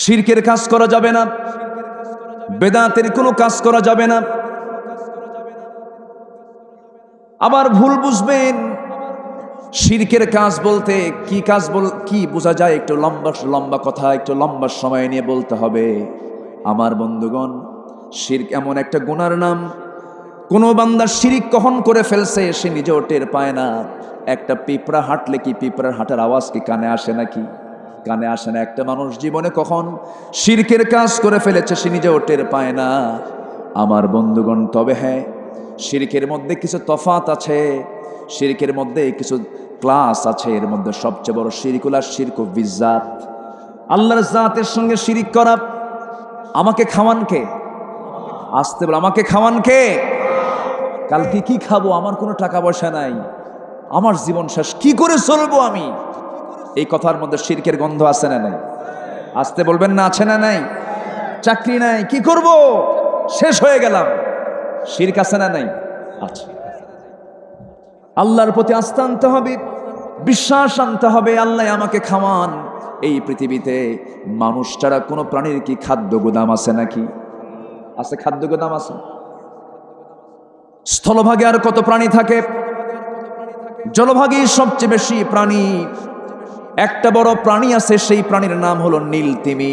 শিরকের কাজ করা যাবে না, বেদাতের কোনো কাজ করা যাবে না। আবার ভুল বুঝবেন, শিরকের কাজ বলতে কি কাজ কি বোঝা যায়, একটু লম্বা কথা, একটু লম্বা সময় নিয়ে বলতে হবে। আমার বন্ধুগণ, শিরক এমন একটা গুনার নাম, কোন বান্দা শিরক কখন করে ফেলছে সে নিজেও টের পায় না। একটা পিঁপড়া হাঁটলে কি পিঁপড়ার হাঁটার আওয়াজ কি কানে আসে নাকি? কানে আসে না। একটা মানুষ জীবনে কখন শিরকের কাজ করে ফেলেছে সে নিজেও টের পায় না। আমার বন্ধুগণ, তবে হ্যাঁ, শিরকের মধ্যে কিছু তফাত আছে, শিরকের মধ্যে কিছু ক্লাস আছে। এর মধ্যে সবচেয়ে বড় শিরক হলো শিরক বিজ্জাত, আল্লাহর জাতের সঙ্গে শিরক করা। আমাকে খাওয়ান কে? আসতে বল, আমাকে খাওয়ান কে? কালকে কি খাবো? আমার কোনো টাকা পয়সা নাই, আমার জীবন শেষ, কি করে চলবো আমি? এই কথার মধ্যে শিরকের গন্ধ আছে না নাই? আসতে বলবেন না, আছে না নাই? চাকরি নাই, কি করব, শেষ হয়ে গেলাম, শিরক আছে না নাই? আচ্ছা, আল্লাহর প্রতি আস্থা আনতে হবে, বিশ্বাস আনতে হবে, আল্লাহ আমাকে খাওয়ান। এই পৃথিবীতে মানুষ ছাড়া কোনো প্রাণীর কি খাদ্য গোদাম আছে নাকি? আছে, খাদ্য গোদাম আছে। স্থলভাগে আর কত প্রাণী থাকে? জলভাগে সবচেয়ে বেশি প্রাণী। একটা বড় প্রাণী আছে, সেই প্রাণীর নাম হলো নীল তিমি।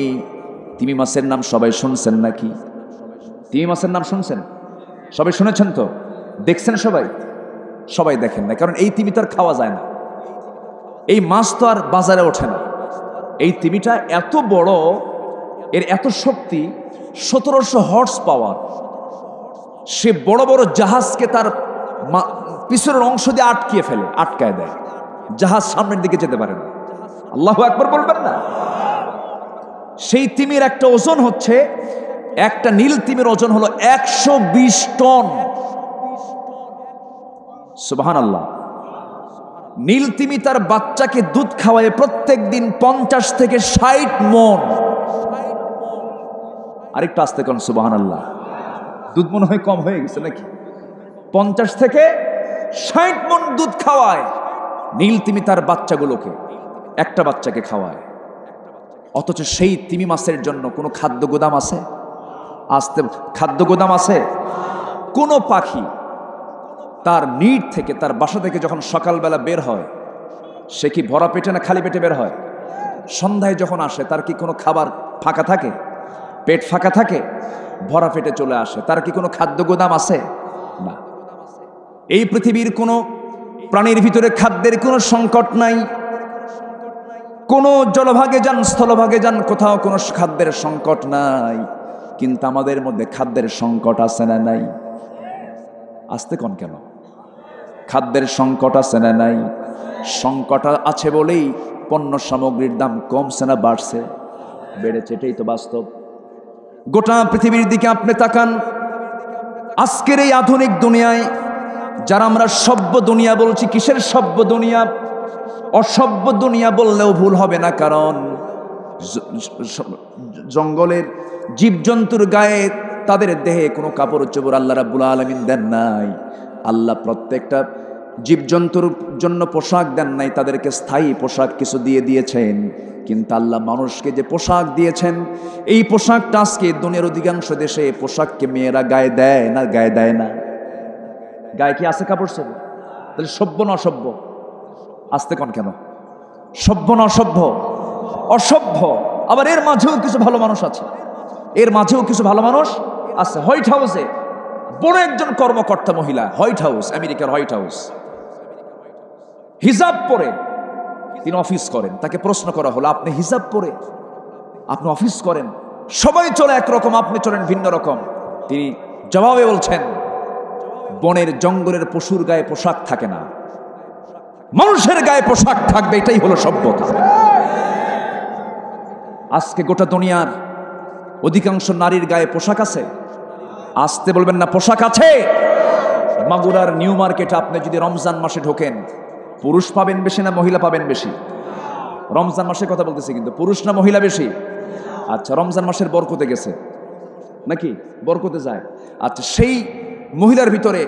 তিমি মাছের নাম সবাই শুনছেন নাকি? তিমি মাছের নাম শুনছেন? সবাই শুনেছেন তো? দেখছেন সবাই? সবাই দেখেন না, কারণ এই তিমি তো আর খাওয়া যায় না, এই মাছ তো আর বাজারে ওঠে না। এই তিমিটা এত বড়, এর এত শক্তি, 1700 হর্স পাওয়ার। সে বড় বড় জাহাজকে তার পিছনের অংশ দিয়ে আটকিয়ে ফেলে, আটকায় দেয়, জাহাজ সামনের দিকে যেতে পারে না। আল্লাহু আকবার বলবেন না? সেই তিমির একটা ওজন হচ্ছে, একটা নীল তিমির ওজন হলো 120 টন। সুবহানাল্লাহ। নীল তিমি তার বাচ্চাকে দুধ খাওয়ায় প্রত্যেক দিন 50 থেকে 60 মণ। আরেকটু আস্তে কোন সুবহানাল্লাহ। দুধ মনে হয় কম হয়ে গেছে নাকি? 50 থেকে 60 মণ দুধ খাওয়ায় নীল তিমি তার বাচ্চাগুলোকে, একটা বাচ্চাকে খাওয়ায়। অথচ সেই তিমি মাছের জন্য কোনো খাদ্য গোদাম আছে? আসতে, খাদ্য গোদাম আছে? কোনো পাখি তার নিট থেকে, তার বাসা থেকে যখন সকালবেলা বের হয়, সে কি ভরা পেটে না খালি পেটে বের হয়? সন্ধ্যায় যখন আসে তার কি কোনো খাবার ফাঁকা থাকে? পেট ফাঁকা থাকে? ভরা পেটে চলে আসে। তার কি কোনো খাদ্য গোদাম আছে? না। এই পৃথিবীর কোনো প্রাণীর ভিতরে খাদ্যের কোনো সংকট নাই। কোনো জলভাগে যান, স্থলভাগে যান, কোথাও কোনো খাদ্যের সংকট নাই। কিন্তু আমাদের মধ্যে খাদ্যের সংকট আছে না নাই? আসতে কোন কেন? খাদ্যের সংকট আছে না নাই? সংকট আছে বলেই পণ্য সামগ্রীর দাম কমছে না বাড়ছে? বেড়েছে, এটাই তো বাস্তব। গোটা পৃথিবীর দিকে আপনি তাকান, আজকের এই আধুনিক দুনিয়ায় যারা আমরা সভ্য দুনিয়া বলছি, কিসের সভ্য দুনিয়া? অসভ্য দুনিয়া বললেও ভুল হবে না, কারণ জঙ্গলের জীবজন্তুর গায়ে, তাদের দেহে কোনো কাপড় চোপড় আল্লাহ রাব্বুল আলামিন দেন নাই। আল্লাহ প্রত্যেকটা জীবজন্তুর জন্য পোশাক দেন নাই, তাদেরকে স্থায়ী পোশাক কিছু দিয়ে দিয়েছেন। কিন্তু আল্লাহ মানুষকে যে পোশাক দিয়েছেন, এই পোশাকটা আজকে দুনিয়ার অধিকাংশ দেশে পোশাককে মেয়েরা গায়ে দেয় না, গায়ে দেয় না। গায়ে কি আছে কাপড় চোপড়? তাহলে সভ্য না অসভ্য? আসতে কোন কেন? সভ্য না অসভ্য? অসভ্য। আবার এর মাঝেও কিছু ভালো মানুষ আছে, এর মাঝেও কিছু ভালো মানুষ আছে। হোয়াইট হাউসে বড় একজন কর্মকর্তা মহিলা, হোয়াইট হাউস, আমেরিকার হোয়াইট হাউস, হিজাব পরে তিনি অফিস করেন। তাকে প্রশ্ন করা হলো, আপনি হিজাব পরে আপনি অফিস করেন, সবাই চলে একরকম, আপনি চলেন ভিন্ন রকম। তিনি জবাবে বলছেন, বনের জঙ্গলের পশুর গায়ে পোশাক থাকে না, মানুষের গায়ে পোশাক থাকবে, এটাই হলো সভ্যতা। আজকে গোটা দুনিয়ার অধিকাংশ নারীর গায়ে পোশাক আছে? আসতে বলবেন না, পোশাক আছে। মাগুরার নিউ মার্কেটে আপনি যদি রমজান মাসে ঢোকেন, পুরুষ পাবেন বেশি না মহিলা পাবেন বেশি? রমজান মাসের কথা বলতেছি, কিন্তু পুরুষ না মহিলা বেশি? আচ্ছা, রমজান মাসের বরকতে গেছে নাকি? বরকতে যায়। আচ্ছা, সেই মহিলার ভিতরে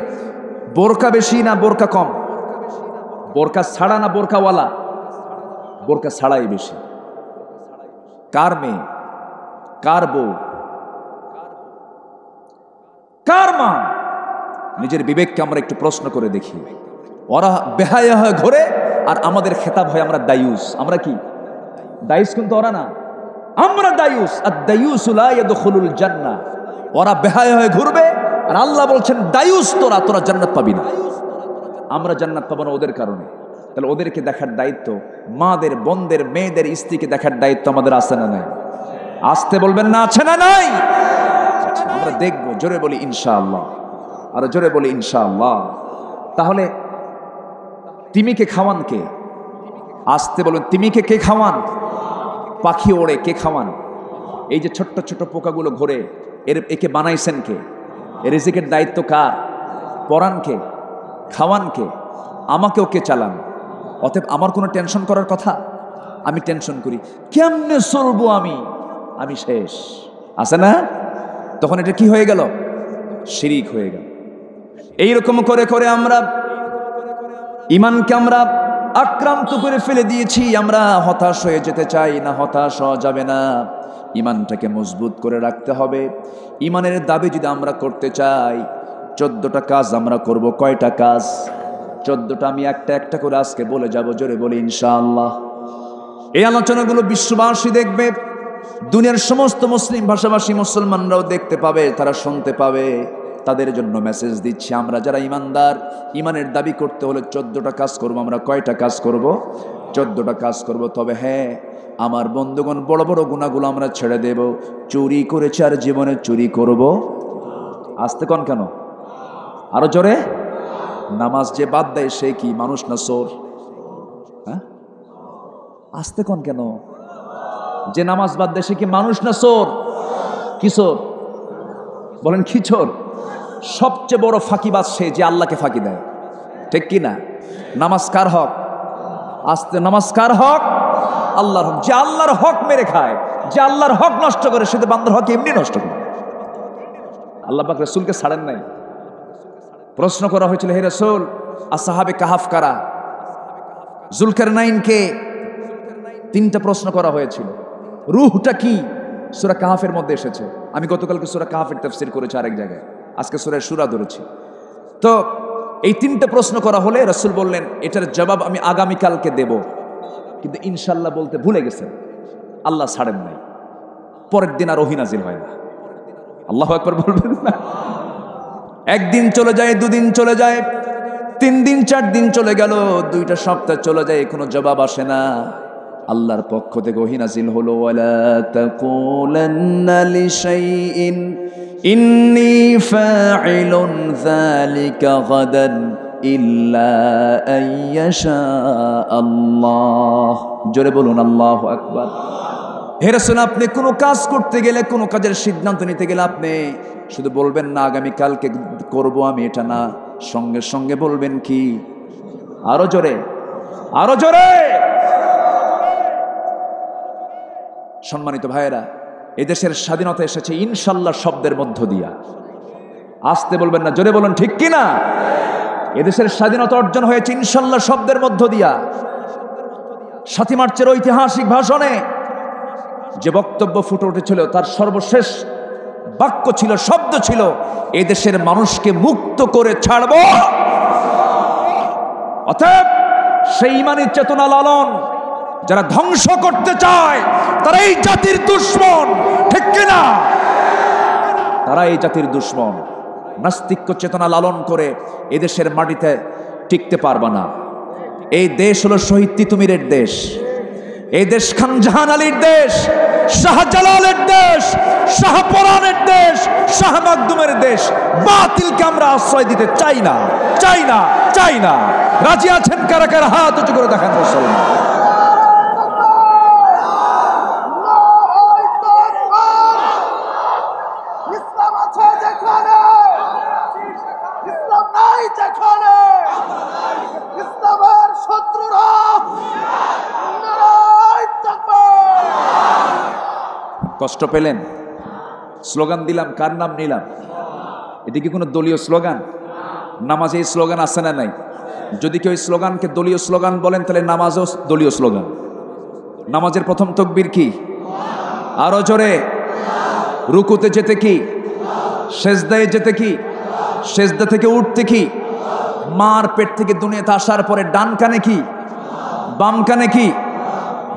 বোরকা বেশি না বোরকা কম? বোরকা ছাড়া না বোরকাওয়ালা? বোরকা ছাড়াই বেশি। কার মেয়ে? কার বউ, কার মা? নিজের বিবেককে আমরা একটু প্রশ্ন করে দেখি। ওরা বেহায়া হয়ে ঘোরে আর আমাদের খেতাব হয় আমরা দায়ুস। আমরা কি দায়ুস? কিন্তু ওরা না, আমরা দায়ুস। আর দায়ুস লা ইয়াদখুলুল জান্নাহ। ওরা বেহায়া হয়ে ঘুরবে আর আল্লাহ বলছেন দায়ুস তোরা, তোরা জান্নাত পাবি না। আমরা জান্নাত পাবো না ওদের কারণে। তাহলে ওদেরকে দেখার দায়িত্ব, মাদের, বোনদের, মেয়েদের, স্ত্রীকে দেখার দায়িত্ব আমাদের আছে না নাই? আসতে বলবেন না, আছে না নাই? আমরা দেখবো। জোরে বলি ইনশাআল্লাহ, আর জোরে বলি ইনশাআল্লাহ। তাহলে তিমিকে খাওয়ান কে? আসতে বলবেন, তিমিকে কে খাওয়ান? পাখি ওড়ে কে খাওয়ান? এই যে ছোট্ট ছোট্ট পোকাগুলো ঘোরে, একে বানাইছেন কে? এর রিজিকের দায়িত্ব কার? পরান কে? খাওয়ান কে? আমাকেও কে চালান? অতএব আমার কোনো টেনশন করার কথা? আমি টেনশন করি কেমনে চলবো, আমি শেষ। আছে না? তখন এটা কি হয়ে গেল? শিরিক হয়ে গেল। এইরকম করে করে আমরা ইমানকে আমরা আক্রান্ত করে ফেলে দিয়েছি। আমরা হতাশ হয়ে যেতে চাই না, হতাশ হওয়া যাবে না। ইমানটাকে মজবুত করে রাখতে হবে। ইমানের দাবি যদি আমরা করতে চাই, 14টা কাজ আমরা করব। কয়টা কাজ? 14টা। আমি একটা একটা করে আজকে বলে যাব। জোরে বলি ইনশাআল্লাহ। এই আলোচনাগুলো বিশ্ববাসী দেখবে, দুনিয়ার সমস্ত মুসলিম ভাষাভাষী মুসলমানরাও দেখতে পাবে, তারা শুনতে পাবে। তাদের জন্য মেসেজ দিচ্ছি, আমরা যারা ইমানদার, ইমানের দাবি করতে হলে 14টা কাজ করব। আমরা কয়টা কাজ করব? 14টা কাজ করব। তবে হ্যাঁ আমার বন্ধুগণ, বড় বড় গুনাহগুলো আমরা ছেড়ে দেব। চুরি করেছি আর জীবনে চুরি করব। আসতে কোন কেন? আরো জোরে। নামাজ যে বাদ দেয় সে কি মানুষ না চোর? হ্যাঁ, আসতে কোন কেন? যে নামাজ বাদ দেয় সে কি মানুষ না চোর? কি চোর? বলেন কি চোর? সবচেয়ে বড় ফাঁকিবাজ সে যে আল্লাহকে ফাঁকি দেয়। ঠিক কি না? নামাজ কার হক? আসতে, নামাজ কার হক? আল্লাহর হক। যে আল্লাহর হক মেরে খায়, যে আল্লাহর হক নষ্ট করে, সে তো বান্দার হক এমনি নষ্ট করে। আল্লাহ পাক রাসূলকে ছাড়েন নাই। প্রশ্ন করা হয়েছিল, হে রাসূল, আসহাবে কাহাফ কারা? জুলকারনাইনকে 3টা প্রশ্ন করা হয়েছিল। রূহটা কি? সূরা কাহাফের মধ্যে এসেছে। আমি গতকালকে সূরা কাহাফের তাফসীর করেছি আরেক জায়গায়, আজকে সূরা শুরা ধরেছি। তো এই 3টা প্রশ্ন করা হলে রাসূল বললেন এটার জবাব আমি আগামীকালকে দেব, কিন্তু ইনশাআল্লাহ বলতে ভুলে গেছেন। আল্লাহ ছাড়েন নাই। পরের দিন আর ওহী নাজিল হয় না। আল্লাহু আকবার বলবেন না? একদিন চলে যায়, 2 দিন চলে যায়, 3 দিন 4 দিন চলে গেল, 2টা সপ্তাহ চলে যায়, কোনো জবাব আসে না। আল্লাহর পক্ষ থেকে ওহী নাজিল হলো, ওয়ালা তাকুলান্না লিশাইইন ইন্নী ফাইলুন যালিকা গাদান ইল্লা আইয়াশা আল্লাহ। জোরে বলুন আল্লাহু আকবার। হে রাসূল, আপনি কোনো কাজ করতে গেলে, কোনো কাজের সিদ্ধান্ত নিতে গেলে আপনি শুধু বলবেন না আগামী কালকে করব আমি, এটা না, সঙ্গে সঙ্গে বলবেন কি? আরো জোরে, আরো জোরে। সম্মানিত ভাইয়েরা, এদেশের স্বাধীনতা এসেছে ইনশাআল্লাহ শব্দের মধ্য দিয়া। আসতে বলবেন না, জোরে বলুন ঠিক কি না? এদেশের স্বাধীনতা অর্জন হয়েছে ইনশাআল্লাহ শব্দের মধ্য দিয়া। 7ই মার্চের ঐতিহাসিক ভাষণে যে বক্তব্য ফুটে উঠেছিল, তার সর্বশেষ বাক্য ছিল, শব্দ ছিল, এদেশের মানুষকে মুক্ত করে ছাড়ব। অতএব সেই ইমানি চেতনা লালন যারা ধ্বংস করতে চায়, তারা এই জাতির দুশ্মন। ঠিক কিনা? তারা এই জাতির দুশ্মন। নাস্তিক্য চেতনা লালন করে এদেশের মাটিতে টিকতে পারবে না। এই দেশ হলো শহীদ তিতুমিরের দেশ। এই দেশ খান জাহান আলীর দেশ, শাহজালালের দেশ, শাহপরানের দেশ, শাহ মাকদুমের দেশ। বাতিলকে আমরা আশ্রয় দিতে চাই না, চাই না, চাই না। রাজি আছেন কারা কারা? হাত উঁচু করে দেখান মুসলমান। ইসলাম আছে যেখানে, ইসলাম নাই যেখানে, ইসলামের শত্রুরা নারায়ে তাকবীর। কষ্ট পেলেন? স্লোগান দিলাম, কার নাম নিলাম? এটি কি কোনো দলীয় স্লোগান? নামাজে এই স্লোগান আছে না নাই? যদি কেউ স্লোগানকে দলীয় স্লোগান বলেন, তাহলে নামাজও দলীয় স্লোগান। নামাজের প্রথম তাকবীর কি? আরো জোরে। রুকুতে যেতে কি, সেজদায় যেতে কি, সেজদা থেকে উঠতে কি, মার পেট থেকে দুনিয়াতে আসার পরে ডান কানে কি, বাম কানে কি,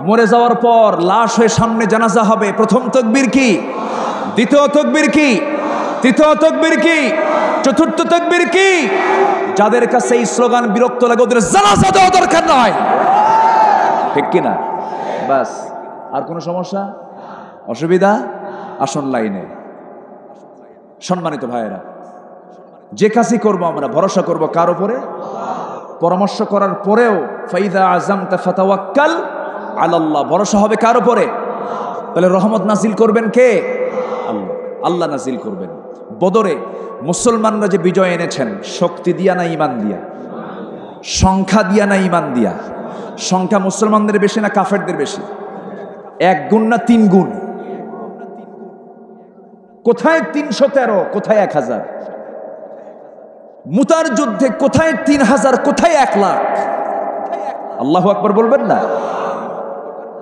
মরে যাওয়ার পর লাশ হয়ে সামনে জানাজা হবে, প্রথম তাকবীর কি, দ্বিতীয় তাকবীর কি, তৃতীয় তাকবীর কি, চতুর্থ তাকবীর কি? যাদের কাছে এই স্লোগান বিরক্ত লাগে ওদের জানাজা দেওয়া দরকার নয়, ঠিক কিনা? বাস, আর কোনো সমস্যা অসুবিধা? আসন লাইনে। সম্মানিত ভাইয়েরা, যে কাজই করবো আমরা ভরসা করব কার উপরে? পরামর্শ করার পরেও ফাইদা আযামতা ফাতাওয়াক্কাল আলাল্লাহ, ভরসা হবে কার উপরে? তাহলে রহমত নাজিল করবেন কে? আল্লাহ। আল্লাহ নাজিল করবেন। বদরে মুসলমানরা যে বিজয় এনেছেন, শক্তি দিয়া না ইমান দিয়া? সংখ্যা দিয়া না ইমান দিয়া? সংখ্যা মুসলমানদের বেশি না কাফেরদের বেশি? 1 গুণ না 3 গুণ? কোথায় 313, কোথায় 1000? মুতার যুদ্ধে কোথায় 3000, কোথায় 1 লাখ? আল্লাহু আকবার বলবেন না?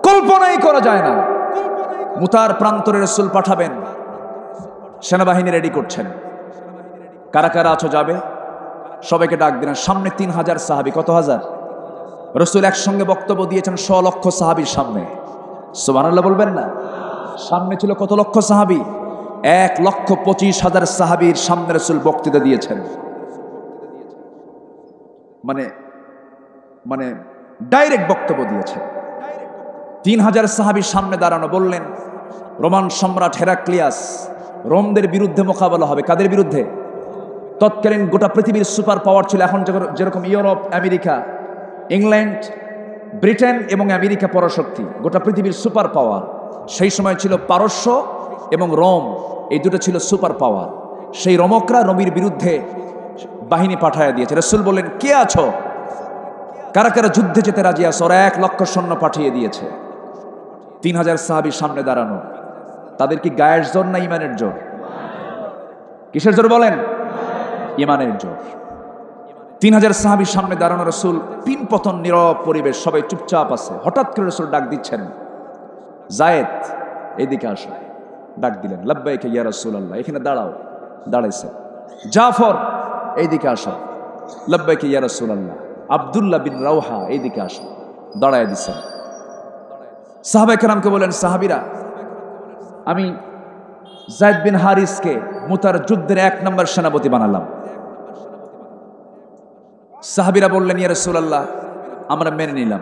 কল্পনাই করা যায় না। মুতার প্রান্তরে রাসূল পাঠাবেন, সেনাবাহিনী রেডি করছেন। কারা কারা আছো যাবে? সবাইকে ডাক দিলেন। সামনে 3000 সাহাবী। কত হাজার? রাসূল একসঙ্গে বক্তব্য দিয়েছেন 100 লক্ষ সাহাবীর সামনে। সুবহানাল্লাহ বলবেন না? সামনে ছিল কত লক্ষ সাহাবী? 1,25,000 সাহাবীর সামনে রাসূল বক্তৃতা দিয়েছেন। মানে ডাইরেক্ট বক্তব্য দিয়েছেন। 3000 সাহাবীর সামনে দাঁড়ানো, বললেন রোমান সম্রাট হেরাক্লিয়াস, রোমদের বিরুদ্ধে মোকাবেলা হবে। কাদের বিরুদ্ধে? তৎকালীন গোটা পৃথিবীর সুপার পাওয়ার ছিল। এখন যেরকম ইউরোপ, আমেরিকা, ইংল্যান্ড, ব্রিটেন এবং আমেরিকা পরাশক্তি, গোটা পৃথিবীর সুপার পাওয়ার। সেই সময় ছিল পারস্য এবং রোম, এই দুটো ছিল সুপার পাওয়ার। সেই রোমকরা নবীর বিরুদ্ধে বাহিনী পাঠায় দিয়েছে। রাসূল বললেন, কে আছো? কারা কারা যুদ্ধে যেতে রাজি আছো? ওরা 1 লক্ষ সৈন্য পাঠিয়ে দিয়েছে। 3000 সাহাবীর সামনে দাঁড়ানো। তাদের কি গায়ের জোর না ইমানের জোর? কিসের জোর বলেন? ইমানের জোর। 3000 সাহাবীর সামনে দাঁড়ানো রাসূল, পিনপতন নীরব পরিবেশ, সবাই চুপচাপ আছে। হঠাৎ করে রাসূল ডাক দিচ্ছেন, যায়েদ এদিকে আসো। ডাক দিলেন, লাব্বাইকা ইয়া রাসূলুল্লাহ। এখানে দাঁড়াও। দাঁড়াইছে। জাফর এইদিকে আসো। লাব্বাইকা ইয়া রাসূলুল্লাহ। আব্দুল্লাহ বিন রাওহা এইদিকে আসো। দাঁড়ায় দিচ্ছেন। সাহাবায়ে কেরামকে বলেন, সাহাবীরা, আমি যায়েদ বিন হারিসকে মুতার যুদ্ধের 1 নম্বর সেনাপতি বানালাম। সাহাবীরা বললেন, ইয়া রাসূলুল্লাহ, আমরা মেনে নিলাম।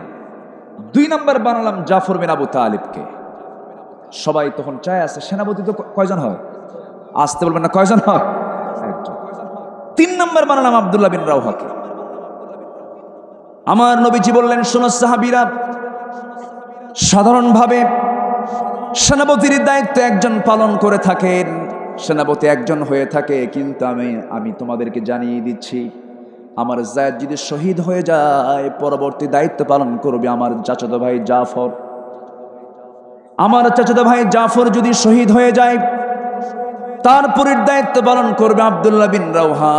2 নম্বর বানালাম জাফর বিন আবু তালিবকে। সবাই তখন চায় আছে, সেনাপতি তো কয়জন হয়? আসতে বলবেন না, কয়জন হয়? একজন। 3 নম্বর বানালাম আব্দুল্লাহ বিন রাওহাকে। আমার নবীজি বললেন, শোনো সাহাবীরা, সাধারণভাবে সেনাপতির দায়িত্ব একজন পালন করে থাকেন, সেনাপতি একজন হয়ে থাকে, কিন্তু আমি তোমাদেরকে জানিয়ে দিচ্ছি, আমার যায়েদ যদি শহীদ হয়ে যায়, পরবর্তী দায়িত্ব পালন করবে আমার চাচাতো ভাই জাফর। আমার চাচাতো ভাই জাফর যদি শহীদ হয়ে যায়, তারপরের দায়িত্ব পালন করবে আব্দুল্লাহ বিন রাওহা।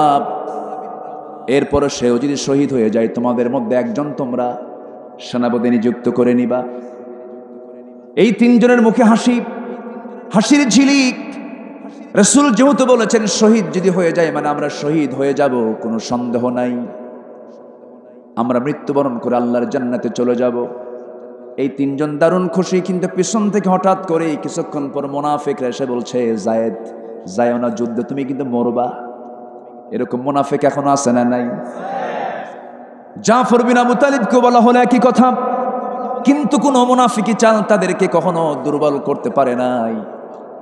এরপরে সেও যদি শহীদ হয়ে যায়, তোমাদের মধ্যে একজন তোমরা সেনাপতি নিযুক্ত করে নিবা। এই 3 জনের মুখে হাসির ঝিলিক। রাসূল যেহেতু বলেছেন শহীদ যদি হয়ে যায়, মানে আমরা শহীদ হয়ে যাব, কোনো সন্দেহ নাই, আমরা মৃত্যুবরণ করে আল্লাহর জান্নাতে চলে যাব। এই 3 জন দারুণ খুশি। কিন্তু পিছন থেকে হঠাৎ করে কিছুক্ষণ পর মুনাফিকরা এসে বলছে, যায়েদ যায়ও না যুদ্ধে, তুমি কিন্তু মরবা। এরকম মুনাফিক এখনো আছে না নাই? জাফর বিন আবু তালিবকে বলা হলো একই কথা, কিন্তু কোন মুনাফিকি চাল তাদেরকে কখনো দুর্বল করতে পারে নাই।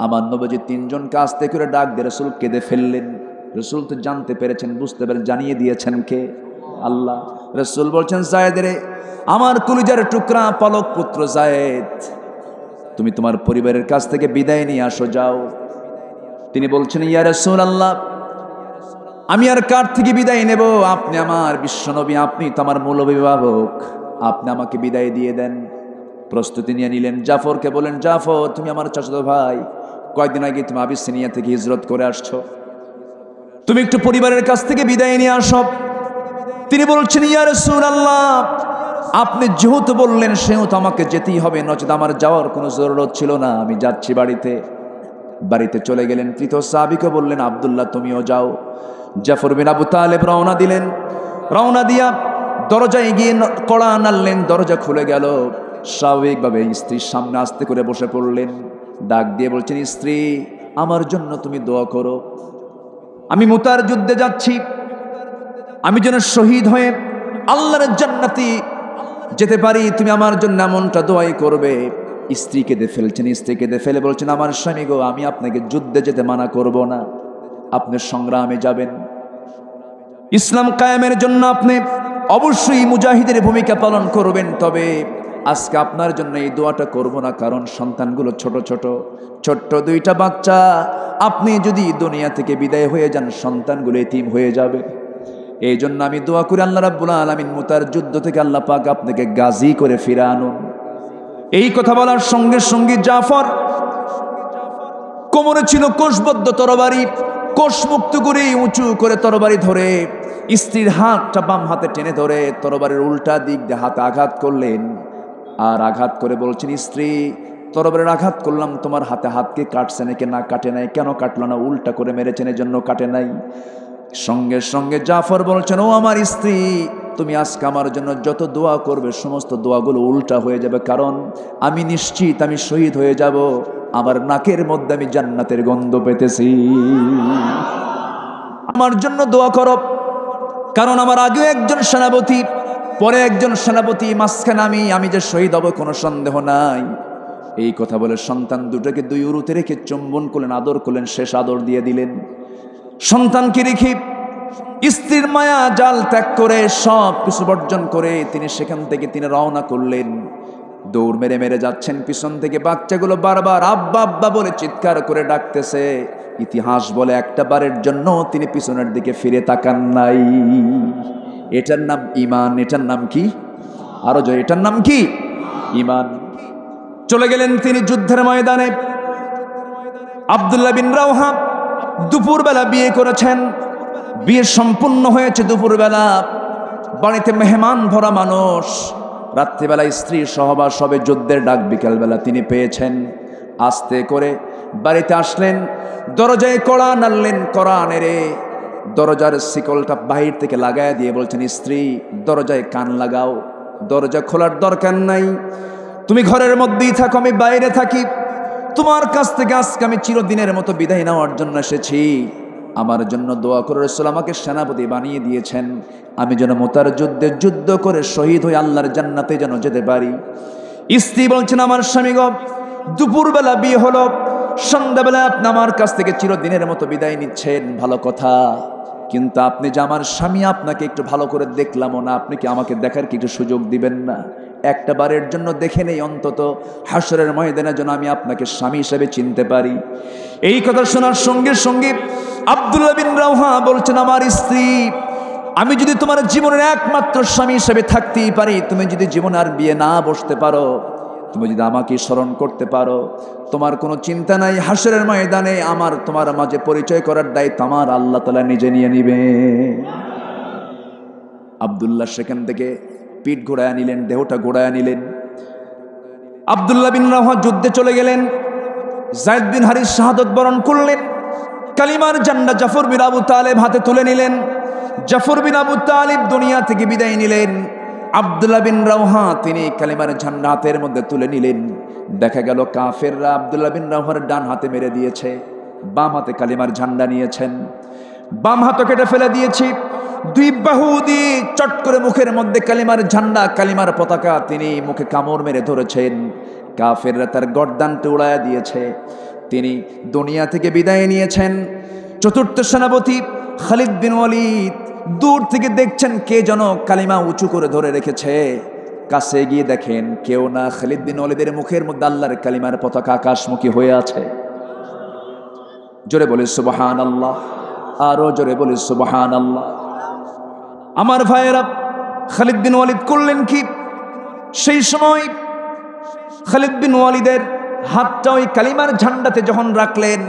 আমার নবীজি 3 জনকে আস্তে করে ডাক দিয়ে রাসূল কেঁদে ফেললেন। রাসূল তো জানতে পেরেছেন, বুঝতে পেরে জানিয়ে দিয়েছেন কে? আল্লাহ। রাসূল বলছেন, যায়েদ রে, আমার কলিজার টুকরা পালক পুত্র যায়েদ, তুমি তোমার পরিবারের কাছ থেকে বিদায় নিয়ে আসো, যাও। তিনি বলছেন, ইয়া রাসূলুল্লাহ, আমি আর কার থেকে বিদায় নেব? আপনি আমার বিশ্বনবী, আপনি তো আমার মূল অভিভাবক, আপনি আমাকে বিদায় দিয়ে দেন। প্রস্তুতি নিয়ে নিলেন। জাফরকে বলেন, জাফর, তুমি আমার চাচাতো ভাই, কয়েকদিন আগে তুমি আবিসিনিয়া থেকে হিজরত করে আসছো, তুমি একটু পরিবারের কাছ থেকে বিদায় নিয়ে আসো। তিনি বলছেন, ইয়া রাসূলুল্লাহ, আপনি যেহেতু বললেন সেহেতু আমাকে যেতেই হবে, নচেত আমার যাওয়ার কোনো জরুরত ছিল না, আমি যাচ্ছি বাড়িতে। বাড়িতে চলে গেলেন। তৃতীয় সাহাবীকে বললেন, আব্দুল্লাহ তুমিও যাও। জাফর বিন আবু তালেব রওনা দিলেন। রওনা দিয়া দরজায় গিয়ে কড়া নাড়লেন, দরজা খুলে গেল। স্বাভাবিকভাবে স্ত্রীর সামনে আস্তে করে বসে পড়লেন। ডাক দিয়ে বলছেন, স্ত্রী আমার জন্য তুমি দোয়া করো। আমি মুতার যুদ্ধে যাচ্ছি, আমি যেন শহীদ হয়ে আল্লাহর জান্নাতি যেতে পারি, তুমি আমার জন্য এমনটা দোয়াই করবে। স্ত্রী কেঁদে ফেলছেন। স্ত্রী কেঁদে ফেলে বলছেন, আমার স্বামী গো, আমি আপনাকে যুদ্ধে যেতে মানা করব না, আপনি সংগ্রামে যাবেন। ইসলাম কায়েমের জন্য আপনি অবশ্যই মুজাহিদের ভূমিকা পালন করবেন, তবে আজকে আপনার জন্য এই দোয়াটা করব না, কারণ সন্তানগুলো ছোট ছোট ছোট্ট দুইটা বাচ্চা। আপনি যদি দুনিয়া থেকে বিদায় হয়ে যান, সন্তানগুলো এতিম হয়ে যাবে। এই জন্য আমি দোয়া করি, আল্লাহ রাব্বুল আলামিন মুতার যুদ্ধ থেকে আল্লাহ পাক আপনাকে গাজী করে ফিরে আনুন। এই কথা বলার সঙ্গে সঙ্গে জাফর কোমরে ছিল কোষবদ্ধ তরবারি, কোষ মুক্ত করে উঁচু করে তরবারি ধরে স্ত্রীর হাতটা বাম হাতে টেনে ধরে তরবারির উল্টা দিক দিয়ে হাতে আঘাত করলেন। আর আঘাত করে বলছেন, স্ত্রী তরবারির আঘাত করলাম, তোমার হাতে হাতকে কাটছে নাকি না কাটে নাই, কেন কাটলো না? উল্টা করে মেরেছেন, এজন্য কাটে নাই। সঙ্গে সঙ্গে জাফর বলছেন, ও আমার স্ত্রী, তুমি আজকে আমার জন্য যত দোয়া করবে সমস্ত দোয়াগুলো উল্টা হয়ে যাবে, কারণ আমি নিশ্চিত আমি শহীদ হয়ে যাব। আমার নাকের মধ্যে আমি জান্নাতের গন্ধ পেতেছি। আমার জন্য দোয়া করো, কারণ আমার আগে একজন সেনাপতি, পরে একজন সেনাপতি, মাঝখানে আমি যে শহীদ হব কোনো সন্দেহ নাই। এই কথা বলে সন্তান দুটোকে দুই উরুতে রেখে চুম্বন করলেন, আদর করলেন, শেষ আদর দিয়ে দিলেন। সন্তানকে রেখে স্ত্রীর মায়া জাল ত্যাগ করে সব কিছু বর্জন করে তিনি সেখান থেকে রওনা করলেন। দৌড় মেরে মেরে যাচ্ছেন, পিছন থেকে বাচ্চাগুলো বারবার আব্বা আব্বা বলে চিৎকার করে ডাকতেছে। ইতিহাস বলে একটা বারের জন্য তিনি পিছনের দিকে ফিরে তাকান নাই। এটার নাম ঈমান। এটার নাম কি? আরো জয়, এটার নাম কি? ঈমান। চলে গেলেন তিনি যুদ্ধের ময়দানে। আব্দুল্লাহ বিন রাওহা দুপুরবেলা বিয়ে করেছেন, বিয়ে সম্পূর্ণ হয়েছে দুপুরবেলা। বাড়িতে মেহমান ভরা মানুষ, রাত্রিবেলা স্ত্রী সহবাস হবে, যুদ্ধের ডাক বিকেলবেলা তিনি পেয়েছেন। আস্তে করে বাড়িতে আসলেন, দরজায় কড়া নাড়লেন, কড়া নেড়ে দরজার শিকলটা বাহির থেকে লাগায় দিয়ে বলছেন, স্ত্রী দরজায় কান লাগাও, দরজা খোলার দরকার নাই, তুমি ঘরের মধ্যেই থাকো, আমি বাইরে থাকি। তোমার কাছ থেকে আজকে আমি চিরদিনের মতো বিদায় নেওয়ার জন্য এসেছি। আমার জন্য দোয়া করে রাসূল আমাকে সেনাপতি বানিয়ে দিয়েছেন, আমি যেন মুতার যুদ্ধে যুদ্ধ করে শহীদ হয়ে আল্লাহর জান্নাতে যেন যেতে পারি। স্ত্রী বলছেন, আমার স্বামী গো, দুপুরবেলা বিয়ে হলো, সন্ধ্যাবেলা আপনি আমার কাছ থেকে চিরদিনের মতো বিদায় নিচ্ছেন, ভালো কথা, কিন্তু আপনি যে আমার স্বামী, আপনাকে একটু ভালো করে দেখলামও না, আপনি কি আমাকে দেখার কি একটু সুযোগ দিবেন না? একটা বারের জন্য দেখে নেই, অন্তত হাসরের ময়দানে যেন আমি আপনাকে স্বামী হিসেবে চিনতে পারি। এই কথা শোনার সঙ্গে সঙ্গে আব্দুল্লাহ বিন রাওহা বলছেন, আমার স্ত্রী, আমি যদি তোমার জীবনের একমাত্র স্বামী হিসেবে থাকতেই পারি, তুমি যদি জীবনে আর বিয়ে না বসতে পারো, তুমি যদি আমাকে স্মরণ করতে পারো, তোমার কোনো চিন্তা নাই, হাসরের ময়দানে আমার তোমার মাঝে পরিচয় করার দায়িত্ব আমার আল্লাহ তাআলা নিজে নিয়ে নিবে। আব্দুল্লাহ সেখান থেকে পিঠ ঘোড়ায় নিলেন, দেহটা ঘোড়ায় নিলেন। আব্দুল্লাহ বিন রাওহা যুদ্ধে চলে গেলেন। যায়েদ বিন হারিস শাহাদত বরণ করলেন। কালিমার ঝান্ডা জাফর বিন আবু তালেব হাতে তুলে নিলেন। জাফর বিন আবু তালেব দুনিয়া থেকে বিদায় নিলেন। আব্দুল্লাহ বিন রাওহা তিনি কালিমার ঝান্ডা হাতের মধ্যে তুলে নিলেন। দেখা গেল কাফেররা আব্দুল্লাহ বিন রাওহার ডান হাতে মেরে দিয়েছে, বাম হাতে কালিমার ঝান্ডা নিয়েছেন। বাম হাত কেটে ফেলে দিয়েছি, দুই বাহু দিয়ে চট করে মুখের মধ্যে কালিমার ঝান্ডা, কালিমার পতাকা তিনি মুখে কামড় মেরে ধরেছেন। কাফেররা তার গর্দানটা উড়াইয়া দিয়েছে, তিনি দুনিয়া থেকে বিদায় নিয়েছেন। চতুর্থ সেনাপতি খালিদ বিন ওয়ালিদ দূর থেকে দেখছেন কে যেন কালিমা উঁচু করে ধরে রেখেছে। কাছে গিয়ে দেখেন কেউ না, খালিদ বিন ওয়ালিদের মুখের মধ্যে আল্লাহর কালিমার পতাকা আকাশমুখী হয়ে আছে। জোরে বলে সুবহানাল্লাহ, আরো জোরে বলে সুবহানাল্লাহ। আমার ভাইয়েরা, খালিদ বিন ওয়ালিদ করলেন কি? সেই সময় খালিদ বিন ওয়ালিদের হাতটা ওই কালিমার ঝান্ডাতে যখন রাখলেন,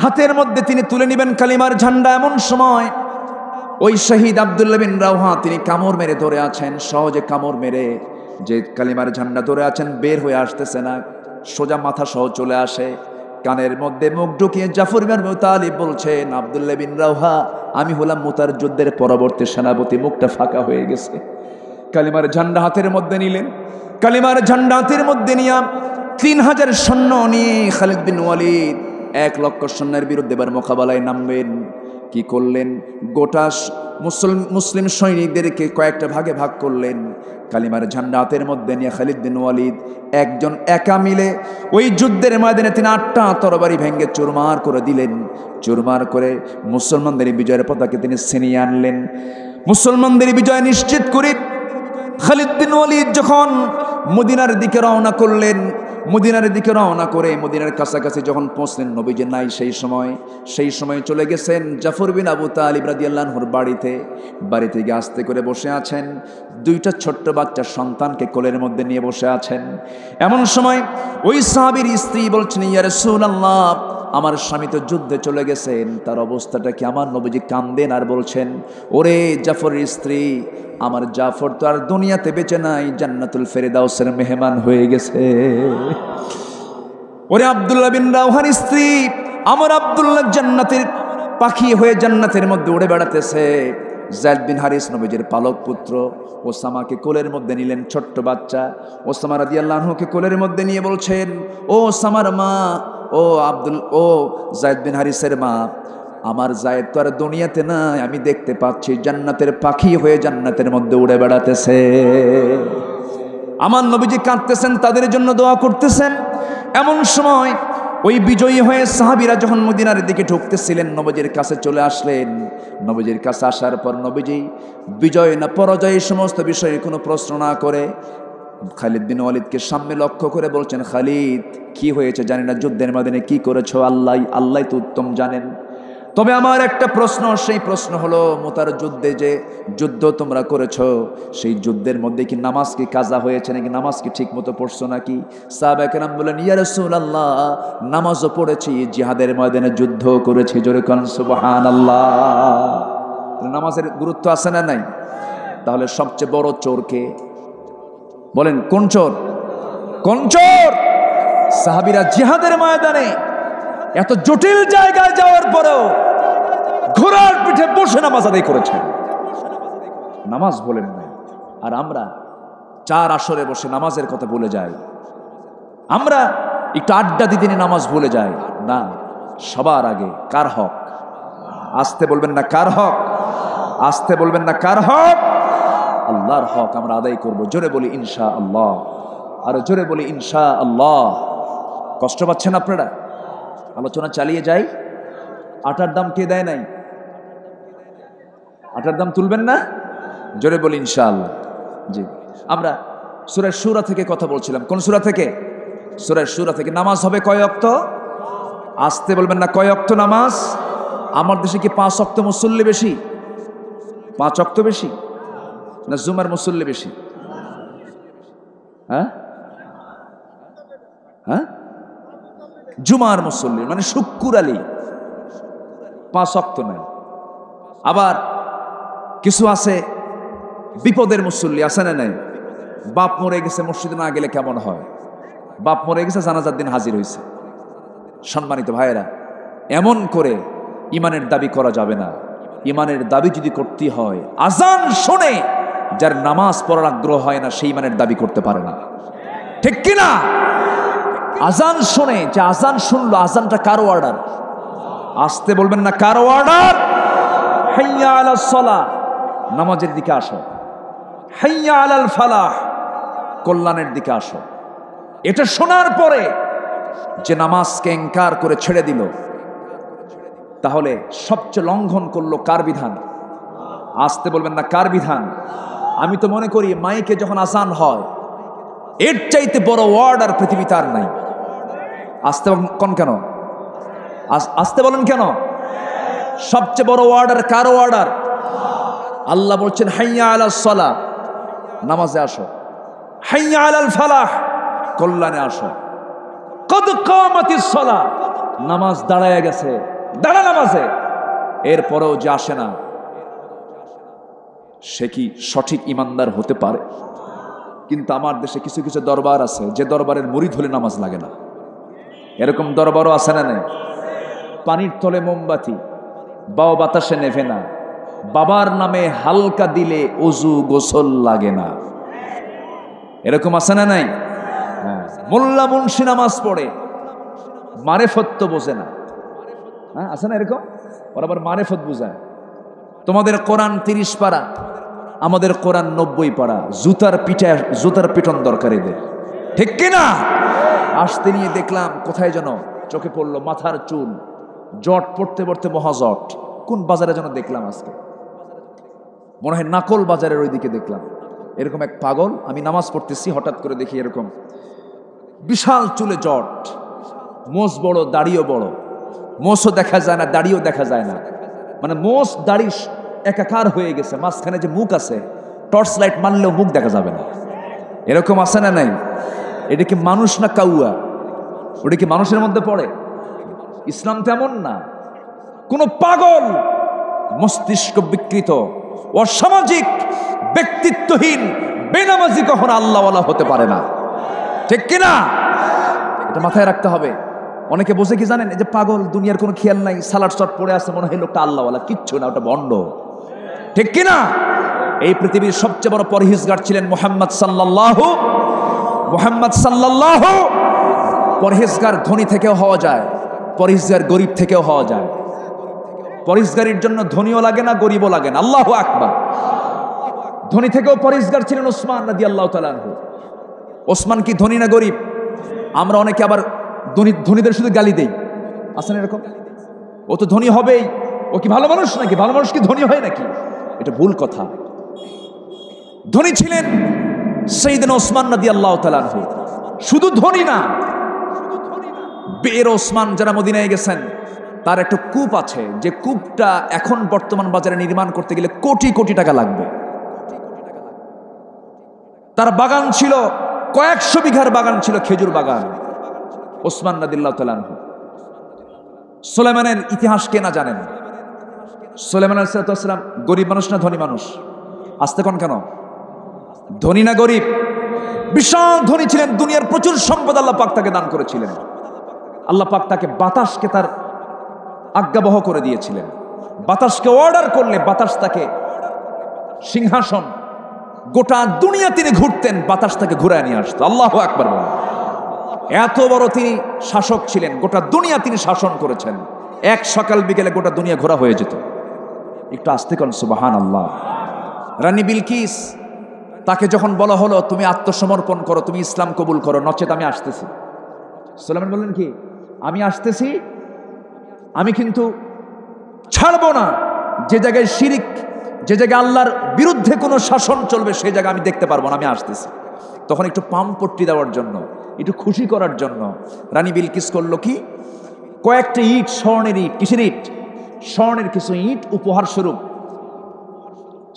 হাতের মধ্যে তিনি তুলে নেবেন কালিমার ঝান্ডা, এমন সময় ওই শহীদ আব্দুল্লাহ বিন রাওহা তিনি কামড় মেরে ধরে আছেন। সহজে কামড় মেরে যে কালিমার ঝান্ডা ধরে আছেন বের হয়ে আসতেছে না, সোজা মাথা সহ চলে আসে। কানের মধ্যে মুখ ঢুকিয়ে জাফর বিন আবু তালিব বলছেন, আব্দুল্লাহ বিন রাওহা, আমি হলাম মুতার যুদ্ধের পরবর্তী সেনাপতি। মুখটা ফাঁকা হয়ে গেছে। কালিমার ঝান্ডা হাতের মধ্যে নিলেন। কালিমার ঝান্ডা হাতের মধ্যে নিয়ে 3000 সৈন্য নিয়ে খালিদ বিন ওয়ালিদ 1 লক্ষ সৈন্যের বিরুদ্ধে এবার মোকাবেলায় নামবেন। কি করলেন? গোটা মুসলিম সৈনিকদেরকে কয়েকটা ভাগে ভাগ করলেন। কালিমার ঝান্ডা হাতের মধ্যে নিয়ে খালিদ বিন ওয়ালিদ একজন একা মিলে ওই যুদ্ধের ময়দানে তিনি 8টা তরবারি ভেঙে চুরমার করে দিলেন। চুরমার করে মুসলমানদের বিজয়ের পতাকা তিনি ছিনিয়ে আনলেন। মুসলমানদের বিজয় নিশ্চিত করে খালিদ বিন ওয়ালিদ যখন মদিনার দিকে রওনা করলেন, মদিনার দিকে রওনা করে মদিনার কাছাকাছি যখন পৌঁছলেন, নবীজি নাই সেই সময় চলে গেছেন জাফর বিন আবু তালিব রাদিয়াল্লাহু আনহুর বাড়িতে গিয়ে আস্তে করে বসে আছেন। 2টা ছোট্ট বাচ্চা সন্তানকে কোলের মধ্যে নিয়ে বসে আছেন। এমন সময় ওই সাহাবীর স্ত্রী বলছেন, ইয়া রাসূলুল্লাহ, আমার স্বামী তো যুদ্ধে চলে গেছেন, তার অবস্থাটা কি? আমার নবীজি কান্দেন আর বলছেন, ওরে জাফরের স্ত্রী, আমার জাফর তো আর দুনিয়াতে বেঁচে নাই, জান্নাতুল ফেরদাউসের মেহমান হয়ে গেছে। ওরে আব্দুল্লাহ বিন রাওহার স্ত্রী, আমার আব্দুল্লাহ জান্নাতের পাখি হয়ে জান্নাতের মধ্যে উড়ে বেড়াতেছে। যায়েদ বিন হারিস নবীজির পালক পুত্র ওসামাকে কোলের মধ্যে নিলেন, ছোট্ট বাচ্চা ওসামা রাদিয়াল্লাহু আনহুকে কোলের মধ্যে নিয়ে বলছেন, ও ওসামার মা, ও যায়েদ বিন হারিসের মা, আমার যায়েদ তো আর দুনিয়াতে নাই, আমি দেখতে পাচ্ছি জান্নাতের পাখি হয়ে জান্নাতের মধ্যে উড়ে বেড়াতেছে। আমার নবীজি কাঁদতেছেন, তাদের জন্য দোয়া করতেছেন। এমন সময় ওই বিজয়ী হয়ে সাহাবীরা যখন মদিনার দিকে ঢুকতেছিলেন, নবীজির কাছে চলে আসলেন। নবীজির কাছে আসার পর নবীজি বিজয় না পরাজয় এই সমস্ত বিষয়ে কোনো প্রশ্ন না করে খালিদ বিন ওয়ালিদকে সামনে লক্ষ্য করে বলছেন, খালিদ, কি হয়েছে জানি না, যুদ্ধের ময়দানে কি করেছো আল্লাহ তো উত্তম জানেন। তবে আমার একটা প্রশ্ন, সেই প্রশ্ন হলো, মুতার যুদ্ধে যে যুদ্ধ তোমরা করেছো, সেই যুদ্ধের মধ্যে কি নামাজ কি কাজা হয়েছে নাকি? নামাজ কি ঠিক মতো পড়ছো নাকি? সাহাবায়ে কেরাম বলেন, ইয়া রাসূলুল্লাহ, নামাজও পড়েছি, জিহাদের ময়দানে যুদ্ধ করেছি। জোরে কোন সুবহানাল্লাহ। নামাজের গুরুত্ব আছে না নাই? তাহলে সবচেয়ে বড় চোর কে? বলেন, কোন চোর? কোন চোর? সাহাবীরা জিহাদের ময়দানে এত জটিল জায়গায় যাওয়ার পরেও ঘোড়ার পিঠে বসে নামাজ আদায় করেছেন, নামাজ বলেন না। আর আমরা 4 আসরে বসে নামাজের কথা ভুলে যাই। আমরা একটু আড্ডা দিতে নামাজ ভুলে যাই। না, সবার আগে কার হক? আসতে বলবেন না কার হক? আসতে বলবেন না কার হক? আল্লাহর হক আমরা আদায় করব। জোরে বলি ইনশাআল্লাহ, আর জোরে বলি ইনশাআল্লাহ। কষ্ট পাচ্ছেন আপনারা? আলোচনা চালিয়ে যাই। আটার দাম কে দেয় নাই? আটার দাম তুলবেন না? জোরে বলি ইনশাআল্লাহ। জি, আমরা সূরা শুরা থেকে কথা বলছিলাম। কোন সূরা থেকে? সূরা শুরা থেকে। নামাজ হবে কয় ওয়াক্ত? আসতে বলবেন না কয় ওয়াক্ত নামাজ? আমার দেশে কি 5 ওয়াক্ত মুসল্লি বেশি? 5 ওয়াক্ত বেশি না জুমার মুসল্লি বেশি? হ্যাঁ হ্যাঁ, জুমার মুসল্লি মানে শুক্কুর আলী 5 ওয়াক্ত নেয়। আবার কিছু আছে বিপদের মুসল্লি, আছে না নাই? বাপ মরে গেছে, মসজিদে না গেলে কেমন হয়? বাপ মরে গেছে, জানাজার দিন হাজির হয়েছে। সম্মানিত ভাইয়েরা, এমন করে ইমানের দাবি করা যাবে না। ইমানের দাবি যদি করতে হয়, আজান শুনে যার নামাজ পড়ার আগ্রহ হয় না, সেই ইমানের দাবি করতে পারে না। ঠিক কিনা? আজান শুনে, যে আজান শুনলো, আজানটা কার অর্ডার? আসতে বলবেন না কার অর্ডার? হাইয়া আলাস সালাহ, নামাজের দিকে আসো। হাইয়া আলাল ফালাহ, কল্যাণের দিকে আসো। এটা শোনার পরে যে নামাজকে ইনকার করে ছেড়ে দিল, তাহলে সবচেয়ে লঙ্ঘন করলো কার বিধান? আসতে বলবেন না কার বিধান? আমি তো মনে করি মাইকে যখন আজান হয়, এর চাইতে বড় ওয়ার্ড আর পৃথিবীতে আর নাই। আসতে কোন কেন? আসতে বলেন কেন? সবচেয়ে বড় ওয়ার্ডার কার ওয়ার্ডার? আল্লাহ বলছেন হাইয়া আলাস সালাহ, নামাজে আসো। হাইয়া আলাল ফালাহ, কল্যাণে আসো। কদ কামাতিস সালাহ, নামাজ দাঁড়ায় গেছে, দাঁড়া নামাজে। এরপরেও যে আসে না, সে কি সঠিক ইমানদার হতে পারে? কিন্তু আমার দেশে কিছু কিছু দরবার আছে, যে দরবারের মুরিদ হলে নামাজ লাগে না। এরকম দরবারও আছে না নাই? পানির তলে মোমবাতি, বাও বাতাসে নেভে না, বাবার নামে হালকা দিলে অজু গোসল লাগে না, এরকম আছে না নাই? হ্যাঁ। মোল্লা মুন্সি নামাজ পড়ে, মারেফত তো বোঝে না। হ্যাঁ, আছে না এরকম? ওরা আবার মারেফত বুঝায়। তোমাদের কোরআন 30 পারা, আমাদের কোরআন 90 পারা। জুতার পিটন দরকার এদের, ঠিক কিনা? আসতে নিয়ে দেখলাম কোথায় যেন চোখে পড়লো মাথার চুল, জট পড়তে পড়তে মহাজট। কোন বাজারে যেন দেখলাম আজকে, মনে হয় নাকল বাজারের ওইদিকে দেখলাম এরকম এক পাগল। আমি নামাজ পড়তেছি, হঠাৎ করে দেখি এরকম বিশাল চুলে জট, মোষ বড়, দাড়িও বড়, মোষও দেখা যায় না, দাড়িও দেখা যায় না, মানে মোষ দাড়ি একাকার হয়ে গেছে। মাঝখানে যে মুখ আছে, টর্চ লাইট মারলেও মুখ দেখা যাবে না, এরকম আছে না নাই? এটা কি মানুষ না কাউয়া? ওটা কি মানুষের মধ্যে পড়ে? ইসলাম তেমন না। কোন পাগল, মস্তিষ্ক বিকৃত, অসামাজিক, ব্যক্তিত্বহীন, বেনামাজি কখনো আল্লাহওয়ালা হতে পারে না, ঠিক কিনা? এটা মাথায় রাখতে হবে। অনেকে বসে কি জানেন, এই যে পাগল, দুনিয়ার কোনো খেয়াল নাই, সালাড শট পড়ে আছে, মনে হয় লোকটা আল্লাহওয়ালা, কিচ্ছু না, ওটা ভণ্ড, ঠিক কিনা? এই পৃথিবীর সবচেয়ে বড় পরহেজগার ছিলেন মুহাম্মদ সাল্লাল্লাহু। পরহেজগার ধনী থেকেও হওয়া যায়, পরহেজগার গরিব থেকেও হওয়া যায়। পরহেজগারির জন্য ধনীও লাগে না, গরিবও লাগে না। আল্লাহু আকবার। ধনী থেকেও পরহেজগার ছিলেন ওসমান রাদিয়াল্লাহু তাআলা আনহু। ওসমান কি ধনী না গরিব? আমরা অনেকে আবার ধনীদের শুধু গালি দেই, আছেন এরকম? ও তো ধনী হবেই, ও কি ভালো মানুষ নাকি? ভালো মানুষ কি ধনী হয় নাকি? এটা ভুল কথা। ধনী ছিলেন সাইয়েদনা ওসমান রাদিয়াল্লাহু তাআলা আনহু। শুধু ধনী না, বের ওসমান যারা মদিনায় গেছেন, তার একটা কূপ আছে, যে কূপটা এখন বর্তমান বাজারে নির্মাণ করতে গেলে কোটি কোটি টাকা লাগবে। তার বাগান ছিল, কয়েকশো বিঘার বাগান ছিল, খেজুর বাগান। ওসমান রাদিয়াল্লাহু তাআলা আনহু। সুলাইমানের ইতিহাস কে না জানেন? সুলাইমান আলাইহিস সালাম গরিব মানুষ না ধনী মানুষ? আসতে কোন কেন? ধনী না গরিব? বিশাল ধনী ছিলেন, দুনিয়ার প্রচুর সম্পদ আল্লাহ পাক তাকে দান করেছিলেন। আল্লাহ পাক তাকে বাতাসকে তার আজ্ঞাবহ করে দিয়েছিলেন। বাতাসকে অর্ডার করলে বাতাস তাকে সিংহাসন, গোটা দুনিয়া তিনি ঘুরতেন, বাতাস তাকে ঘুরায় নিয়ে আসতো। আল্লাহু আকবার বলেন। এত বড় তিনি শাসক ছিলেন, গোটা দুনিয়া তিনি শাসন করেছেন। এক সকাল বিকেলে গোটা দুনিয়া ঘোরা হয়ে যেত। একটু আস্তে করেন সুবহানাল্লাহ। রানী বিলকিস, তাকে যখন বলা হলো তুমি আত্মসমর্পণ করো, তুমি ইসলাম কবুল করো, নচেত আমি আসতেছি। সুলাইমান বললেন কি, আমি আসতেছি, আমি কিন্তু ছাড়বো না। যে জায়গায় শিরিক, যে জায়গায় আল্লাহর বিরুদ্ধে কোনো শাসন চলবে, সেই জায়গা আমি দেখতে পারবো না, আমি আসতেছি। তখন একটু পামপট্টি দেওয়ার জন্য, একটু খুশি করার জন্য রানী বিলকিস করলো কি, কয়েকটা ইট, স্বর্ণের ইট। কিসের ইট? স্বর্ণের কিছু ইট উপহার স্বরূপ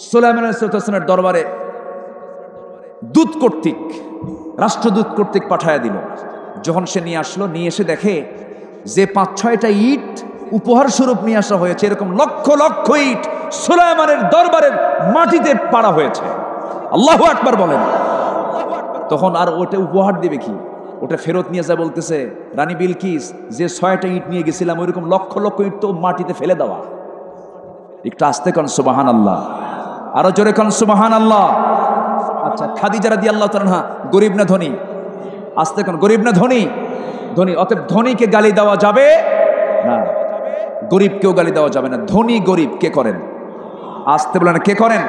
সুলাইমান আলাইহিস সালামের দরবারে দূত কর্তৃক, রাষ্ট্রদূত কর্তৃক পাঠায়া দিল। যখন সে নিয়ে আসলো, নিয়ে এসে দেখে যে 5-6টা ইট উপহার স্বরূপ নিয়ে আসা হয়েছে, এরকম লক্ষ লক্ষ ইট সুলাইমানের দরবারের মাটিতে পাড়া হয়েছে। আল্লাহু আকবার বলেন। তখন আর ওটা উপহার দিবে কি? ওটা ফেরত নিয়ে যায়, বলতেছে রানী বিলকিস, যে 6টা ইট নিয়ে গেছিলাম, ওইরকম লক্ষ লক্ষ ইট তো মাটিতে ফেলে দেওয়া। একটু আস্তে কন সুবহানাল্লাহ, আরো জোরে কন সুবহানাল্লাহ। আচ্ছা, খাদিজা রাদিয়াল্লাহু তাআলা আনহা গরিব না ধনী? আস্তে কন, গরিব না ধনী? ধনী। অতএব ধনীকে গালি দেওয়া যাবে না, গরিবকেও গালি দেওয়া যাবে না। ধনী গরিব কে করেন? আসতে বলেন, কে করেন?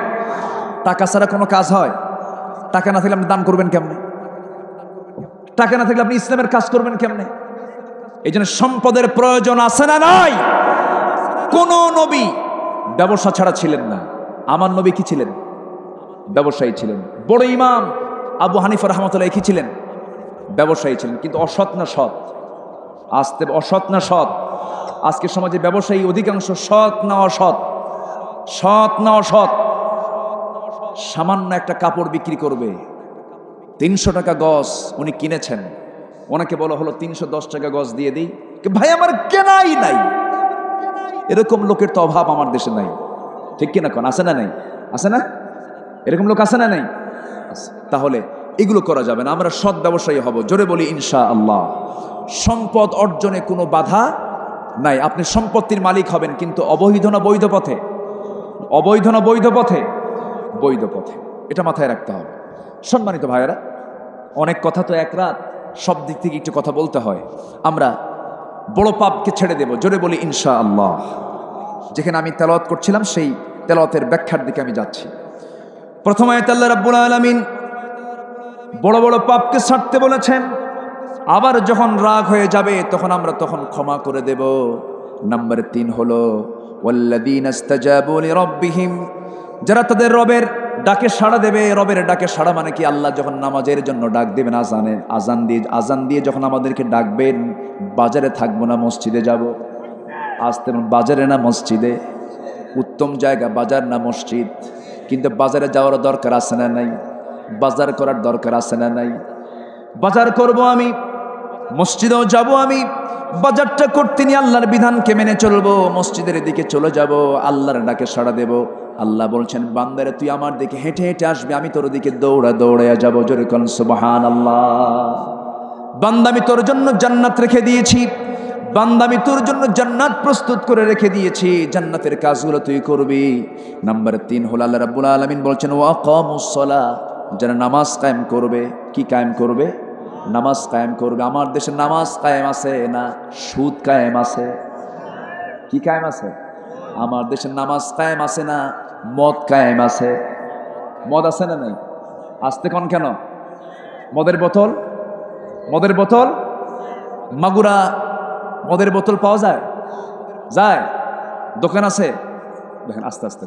টাকা ছাড়া কোনো কাজ হয়? টাকা না থাকলে আপনি দান করবেন কেমনে? টাকা না থাকলে আপনি ইসলামের কাজ করবেন কেমনে? এই জন্য সম্পদের প্রয়োজন আছে না নাই? কোন নবী ব্যবসা ছাড়া ছিলেন না। আমার নবী কি ছিলেন? ব্যবসায়ী ছিলেন। বড় ইমাম আবু হানিফা রাহমাতুল্লাহ কি ছিলেন? ব্যবসায়ী ছিলেন। কিন্তু অসৎ না সৎ? আসতে অসৎ না সৎ? আজকের সমাজে ব্যবসায়ী অধিকাংশ সৎ না অসৎ? সৎ না অসৎ? সামান্য একটা কাপড় বিক্রি করবে, 300 টাকা গজ উনি কিনেছেন, ওনাকে বলা হলো 310 টাকা গজ দিয়ে দিই, ভাই আমার কেনাই নাই। এরকম লোকের তো অভাব আমার দেশে নাই, ঠিক কিনা কোন? আছে না নাই? আছে না? এরকম লোক আছে না নাই? তাহলে এগুলো করা যাবে না। আমরা সৎ ব্যবসায়ী হব, জোরে বলি ইনশাআল্লাহ। সম্পদ অর্জনে কোনো বাধা নাই। আপনি সম্পত্তির মালিক হবেন, কিন্তু অবৈধ না বৈধ পথে? অবৈধ না বৈধ পথে? বৈধ পথে। এটা মাথায় রাখতে হবে। সম্মানিত ভাইয়েরা, অনেক কথা তো এক রাত, সব দিক থেকে একটু কথা বলতে হয়। আমরা বড় পাপকে ছেড়ে দেব, জোরে বলি ইনশাআল্লাহ। যেখানে আমি তেলাওয়াত করছিলাম সেই তেলাওয়াতের ব্যাখ্যার দিকে আমি যাচ্ছি। প্রথম আয়াতে আল্লাহ রাব্বুল আলামিন বড় বড় পাপকে ছাড়তে বলেছেন, আবার যখন রাগ হয়ে যাবে তখন আমরা ক্ষমা করে দেব। নাম্বার 3 হলো ওয়াল্লাযীনা ইসতাজাবু লিরাব্বিহিম, যারা তাদের রবের ডাকে সাড়া দেবে। রবের ডাকে সাড়া মানে কি? আল্লাহ যখন নামাজের জন্য ডাক দেবেন, আজান দিয়ে যখন আমাদেরকে ডাকবেন, বাজারে থাকবো না মসজিদে যাব। আসতে বাজারে না মসজিদে? উত্তম জায়গা বাজার না মসজিদ? কিন্তু বাজারে যাওয়ার দরকার আছে না নাই? বাজার করার দরকার আছে না নাই? বাজার করব আমি, মসজিদেও যাব আমি। বাজারটা করতে নিয়ে আল্লাহর বিধানকে মেনে চলবো, মসজিদের দিকে চলে যাব, আল্লাহর ডাকে সাড়া দেব। আল্লাহ বলছেন, বান্দারে তুই আমার দিকে হেঁটে হেঁটে আসবি, আমি তোর দিকে দৌড়াইয়া যাব। জোরে কোন সুবহানাল্লাহ। বান্দা আমি তোর জন্য জান্নাত রেখে দিয়েছি, বান্দা আমি তোর জন্য জান্নাত প্রস্তুত করে রেখে দিয়েছি, জান্নাতের কাজগুলো তুই করবি। নাম্বার 3 হলো আল্লাহ রাব্বুল আলামিন বলছেন ওয়াকামুস সালাহ, যারা নামাজ কায়েম করবে। কি কায়েম করবে? নামাজ কায়েম করবে। আমার দেশে নামাজ কায়েম আছে না সুদ কায়েম আছে? কি কায়েম আছে? আমার দেশে নামাজ কায়েম আছে না মদ কায়েম আছে? মদ আছে না নাই? আসতে কোন কেন? মদের বোতল মাগুরা মদের বোতল পাওয়া যায়? যায়? দোকান আছে? দেখেন আস্তে আস্তে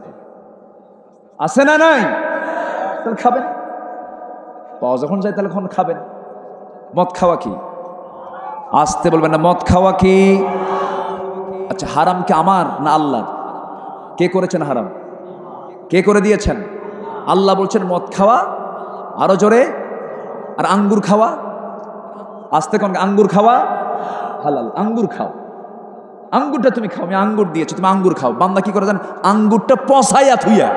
আছে না নাই? তাহলে খাবেন। পাওয়া যখন যায় তাহলে কখন খাবেন? মদ খাওয়া কি? আসতে বলবেন না, মদ খাওয়া কি? আচ্ছা, হারাম কি আমার না আল্লাহ? কে করেছেন হারাম? কে করে দিয়েছেন? আল্লাহ বলছেন মদ খাওয়া, আরো জোরে। আর আঙ্গুর খাওয়া? আসতে কোন? আঙ্গুর খাওয়া হালাল। আঙ্গুর খাও, আঙ্গুরটা তুমি খাও, আমি আঙ্গুর দিয়েছি, তুমি আঙ্গুর খাও। বান্দা কি করে জান? আঙ্গুরটা পচাইয়া থুইয়া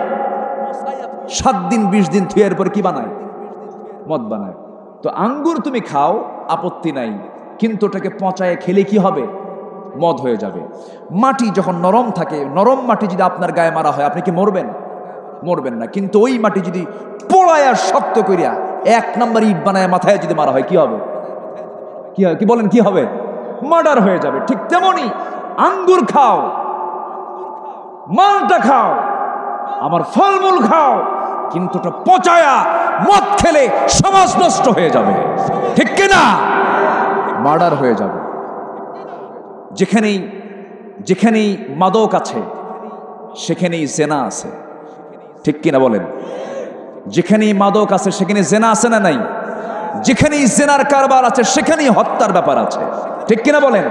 7 দিন 20 দিন থুইয়ার পরে কি বানায়? মদ বানায়। তো আঙ্গুর তুমি খাও, আপত্তি নাই, কিন্তু ওটাকে পচায় খেলে কি হবে? মদ হয়ে যাবে। মাটি যখন নরম থাকে, নরম মাটি যদি আপনার গায়ে মারা হয়, আপনি কি মরবেন? মরবেন না। কিন্তু ওই মাটি যদি পোড়ায়া শক্ত করিয়া 1 নাম্বার ইট বানায় মাথায় যদি মারা হয়, কি হবে? কি বলেন, কি হবে? মার্ডার হয়ে যাবে। ঠিক তেমনি আঙ্গুর খাও, মালটা খাও, আমার ফলমূল খাও, কিন্তু ওটা পচায়া মদ খেলে সমাজ নষ্ট হয়ে যাবে। ঠিক কিনা? মার্ডার হয়ে যাবে। যেখানেই মাদক আছে সেখানেই জেনা আছে। ঠিক কিনা বলেন? যেখানেই মাদক আছে সেখানে জেনা আছে না নাই? যেখানেই জেনার কারবার আছে সেখানেই হত্যার ব্যাপার আছে। ঠিক কিনা বলেন?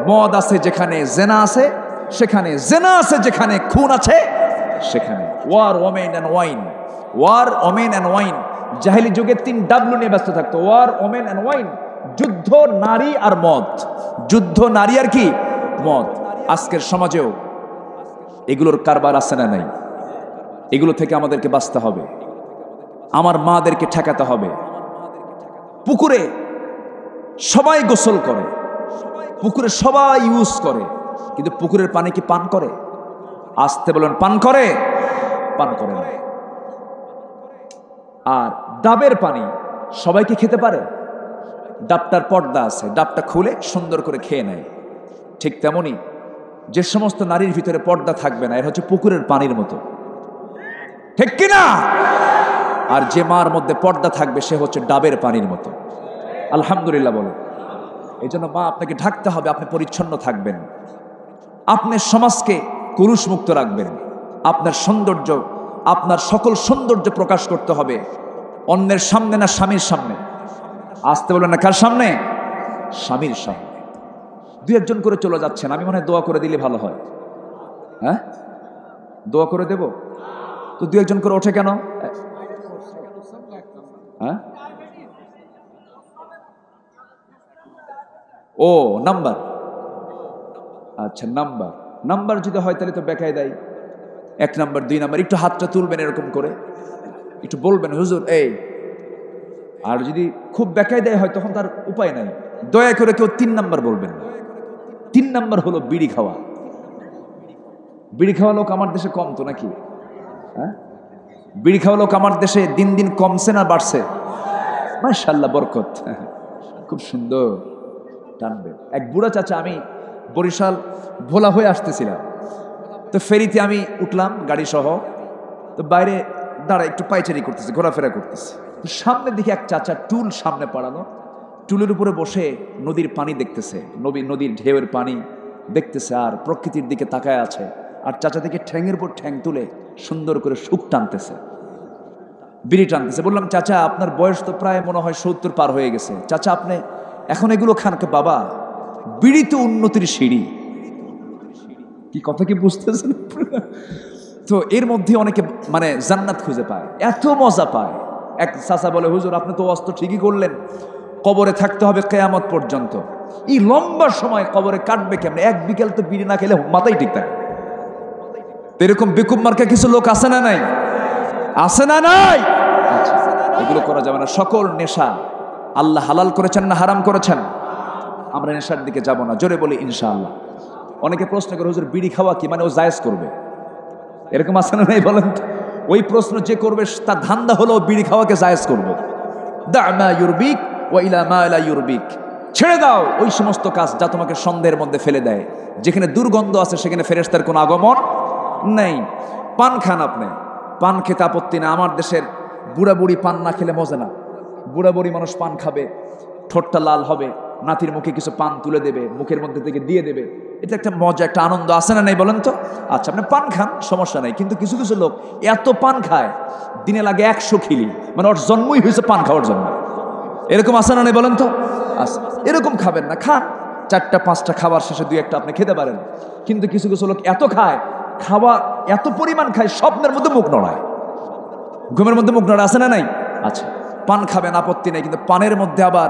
মদ আছে যেখানে জেনা আছে সেখানে, জেনা আছে যেখানে খুন আছে সেখানে। War women and wine, war women and wine. জাহেলি যুগে 3 W নিয়ে ব্যস্ত থাকতো, ওয়ার ওমেন অ্যান্ড ওয়াইন। যুদ্ধ, নারী আর মদ। যুদ্ধ, নারী আর কি? মদ। আজকের সমাজেও এগুলোর কারবার আছে না নাই? এগুলো থেকে আমাদেরকে বাঁচতে হবে, আমার মাদেরকে ঠেকাতে হবে। পুকুরে সবাই গোসল করে, পুকুরে সবাই ইউজ করে, কিন্তু পুকুরের পানি কি পান করে? আসতে বলেন, পান করে? পান করে না। আর ডাবের পানি সবাইকে খেতে পারে? ডাবটার পর্দা আছে, ডাবটা খুলে সুন্দর করে খেয়ে নেয়। ঠিক তেমনি যে সমস্ত নারীর ভিতরে পর্দা থাকবে না, এর হচ্ছে পুকুরের পানির মতো। ঠিক কিনা? আর যে মার মধ্যে পর্দা থাকবে সে হচ্ছে ডাবের পানির মতো। আলহামদুলিল্লাহ বলে। এই জন্য মা, আপনাকে ঢাকতে হবে, আপনি পরিচ্ছন্ন থাকবেন, আপনার সমাজকে কুরুষ মুক্ত রাখবেন, আপনার সৌন্দর্য, আপনার সকল সৌন্দর্য প্রকাশ করতে হবে। অন্যের সামনে না স্বামীর সামনে? আসতে বলবেন না, কার সামনে? স্বামীর সামনে। 2-1 করে চলে যাচ্ছেন, আমি মনে হয় দোয়া করে দিলে ভালো হয়। হ্যাঁ, দোয়া করে দেব তো? 2-1 করে ওঠে কেন? হ্যাঁ, ও নাম্বার। আচ্ছা, নাম্বার যদি হয় তাহলে তো বেকায় দেয়। 1 নাম্বার 2 নাম্বার, একটু হাতটা তুলবেন এরকম করে, একটু বলবেন হুজুর এই। আর যদি খুব বেকায় দেয় হয় তখন তার উপায় নাই। দয়া করে কেউ 3 নাম্বার বলবেন না। 3 নাম্বার হলো বিড়ি খাওয়া। বিড়ি খাওয়া লোক আমার দেশে কম তো নাকি? হ্যাঁ, বিড়ি খাওয়া লোক আমার দেশে দিন দিন কমছে না বাড়ছে? মাশাআল্লাহ, বরকত, খুব সুন্দর টানবে। এক বুড়া চাচা, আমি বরিশাল ভোলা হয়ে আসতেছিলাম, তো ফেরিতে আমি উঠলাম গাড়ি সহ, তো বাইরে দাঁড়া একটু পাইচারি করতেছে, ঘোরাফেরা করতেছে। তো সামনের দিকে এক চাচা টুল সামনে পাড়ানো, টুলের উপরে বসে নদীর পানি দেখতেছে, নদীর ঢেউয়ের পানি দেখতেছে আর প্রকৃতির দিকে তাকায় আছে। আর চাচা থেকে ঠ্যাঙের উপর ঠ্যাং তুলে সুন্দর করে সুখ টানতেছে, বিড়ি টানতেছে। বললাম, চাচা আপনার বয়স তো প্রায় মনে হয় 70 পার হয়ে গেছে, চাচা আপনি এখন এগুলো খান? বাবা, বিড়ি তো উন্নতির সিঁড়ি। কি কথা কি বুঝতেছেন? তো এর মধ্যে অনেকে মানে জান্নাত খুঁজে পায়, এত মজা পায়। এক চাচা বলে, হুজুর আপনি তো অস্ত্র ঠিকই করলেন, কবরে থাকতে হবে কিয়ামত পর্যন্ত, এই লম্বা সময় কবরে কাটবে কেমনে? এক বিকেল তো বিড়ি না খেলে মাথায় ঠিক থাকে। এরকম বেকুব মার্কা কিছু লোক আছে না নাই? আছে না নাই? এগুলো করা যাবে না। সকল নেশা আল্লাহ হালাল করেছেন না হারাম করেছেন? আমরা নেশার দিকে যাব না, জোরে বলি ইনশাআল্লাহ। অনেকে প্রশ্ন করে, হুজুর বিড়ি খাওয়া কি মানে ও জায়েজ করবে? এরকম আছে না নাই বলেন তো? ওই প্রশ্ন যে করবে তার ধান্দা হলো বিড়ি খাওয়াকে জায়েজ করবে। দা মা ইউরবিক ওয়া ইলা মা লা ইউরবিক, ছেড়ে দাও ওই সমস্ত কাজ যা তোমাকে সন্দেহের মধ্যে ফেলে দেয়। যেখানে দুর্গন্ধ আছে সেখানে ফেরেশতার কোনো আগমন নেই। পান খান আপনি, পান খেতে আপত্তি না। আমার দেশের বুড়া বুড়ি পান না খেলে মজা না। বুড়া বুড়ি মানুষ পান খাবে, ঠোঁটটা লাল হবে, নাতির মুখে কিছু পান তুলে দেবে, মুখের মধ্যে থেকে দিয়ে দেবে, এটা একটা মজা, একটা আনন্দ আছে না নাই বলেন তো? আচ্ছা, আপনি পান খান, সমস্যা নাই। কিন্তু কিছু কিছু লোক এত পান খায়, দিনে লাগে 100 খিলি, মানে ওর জন্মই হয়েছে পান খাওয়ার জন্য। এরকম আছে না নাই বলেন তো? আচ্ছা, এরকম খাবেন না, খান 4টা 5টা খাবার শেষে 2-1টা আপনি খেতে পারেন। কিন্তু কিছু কিছু লোক এত খায়, খাওয়া এত পরিমাণ খায়, স্বপ্নের মধ্যে মুখ নড়ায়, ঘুমের মধ্যে মুখ নড়ায়, আছে না নাই? আচ্ছা, পান খাবেন, আপত্তি নেই, কিন্তু পানের মধ্যে আবার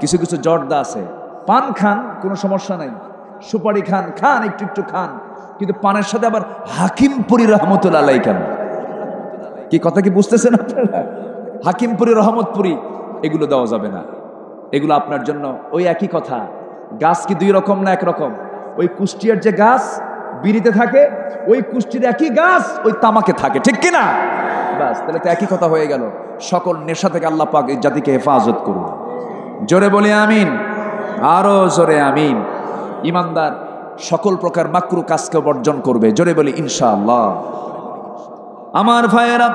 কিছু কিছু জর্দা আছে। পান খান, কোনো সমস্যা নাই, সুপারি খান, খান একটু একটু খান, কিন্তু পানের সাথে আবার হাকিমপুরি রহমতুল্লাহ আলাইহি কেন? কি কথা কি বুঝতেছেন আপনারা? হাকিমপুরি, রহমতপুরি এগুলো দেওয়া যাবে না। এগুলো আপনার জন্য ওই একই কথা। গাছ কি 2 রকম না 1 রকম? ওই কুষ্টিয়ার যে গাছ বিড়িতে থাকে, ওই কুষ্টির একই গাছ ওই তামাকে থাকে, ঠিক কিনা? বাস, তাহলে তো একই কথা হয়ে গেল। সকল নেশা থেকে আল্লাহ পাক এই জাতিকে হেফাজত করুন, জোরে বলি আমিন, আরো জোরে আমিন। ইমানদার সকল প্রকার মাকরু কাজকে বর্জন করবে, জোরে বলি ইনশাআল্লাহ। আমার ভাইয়েরা,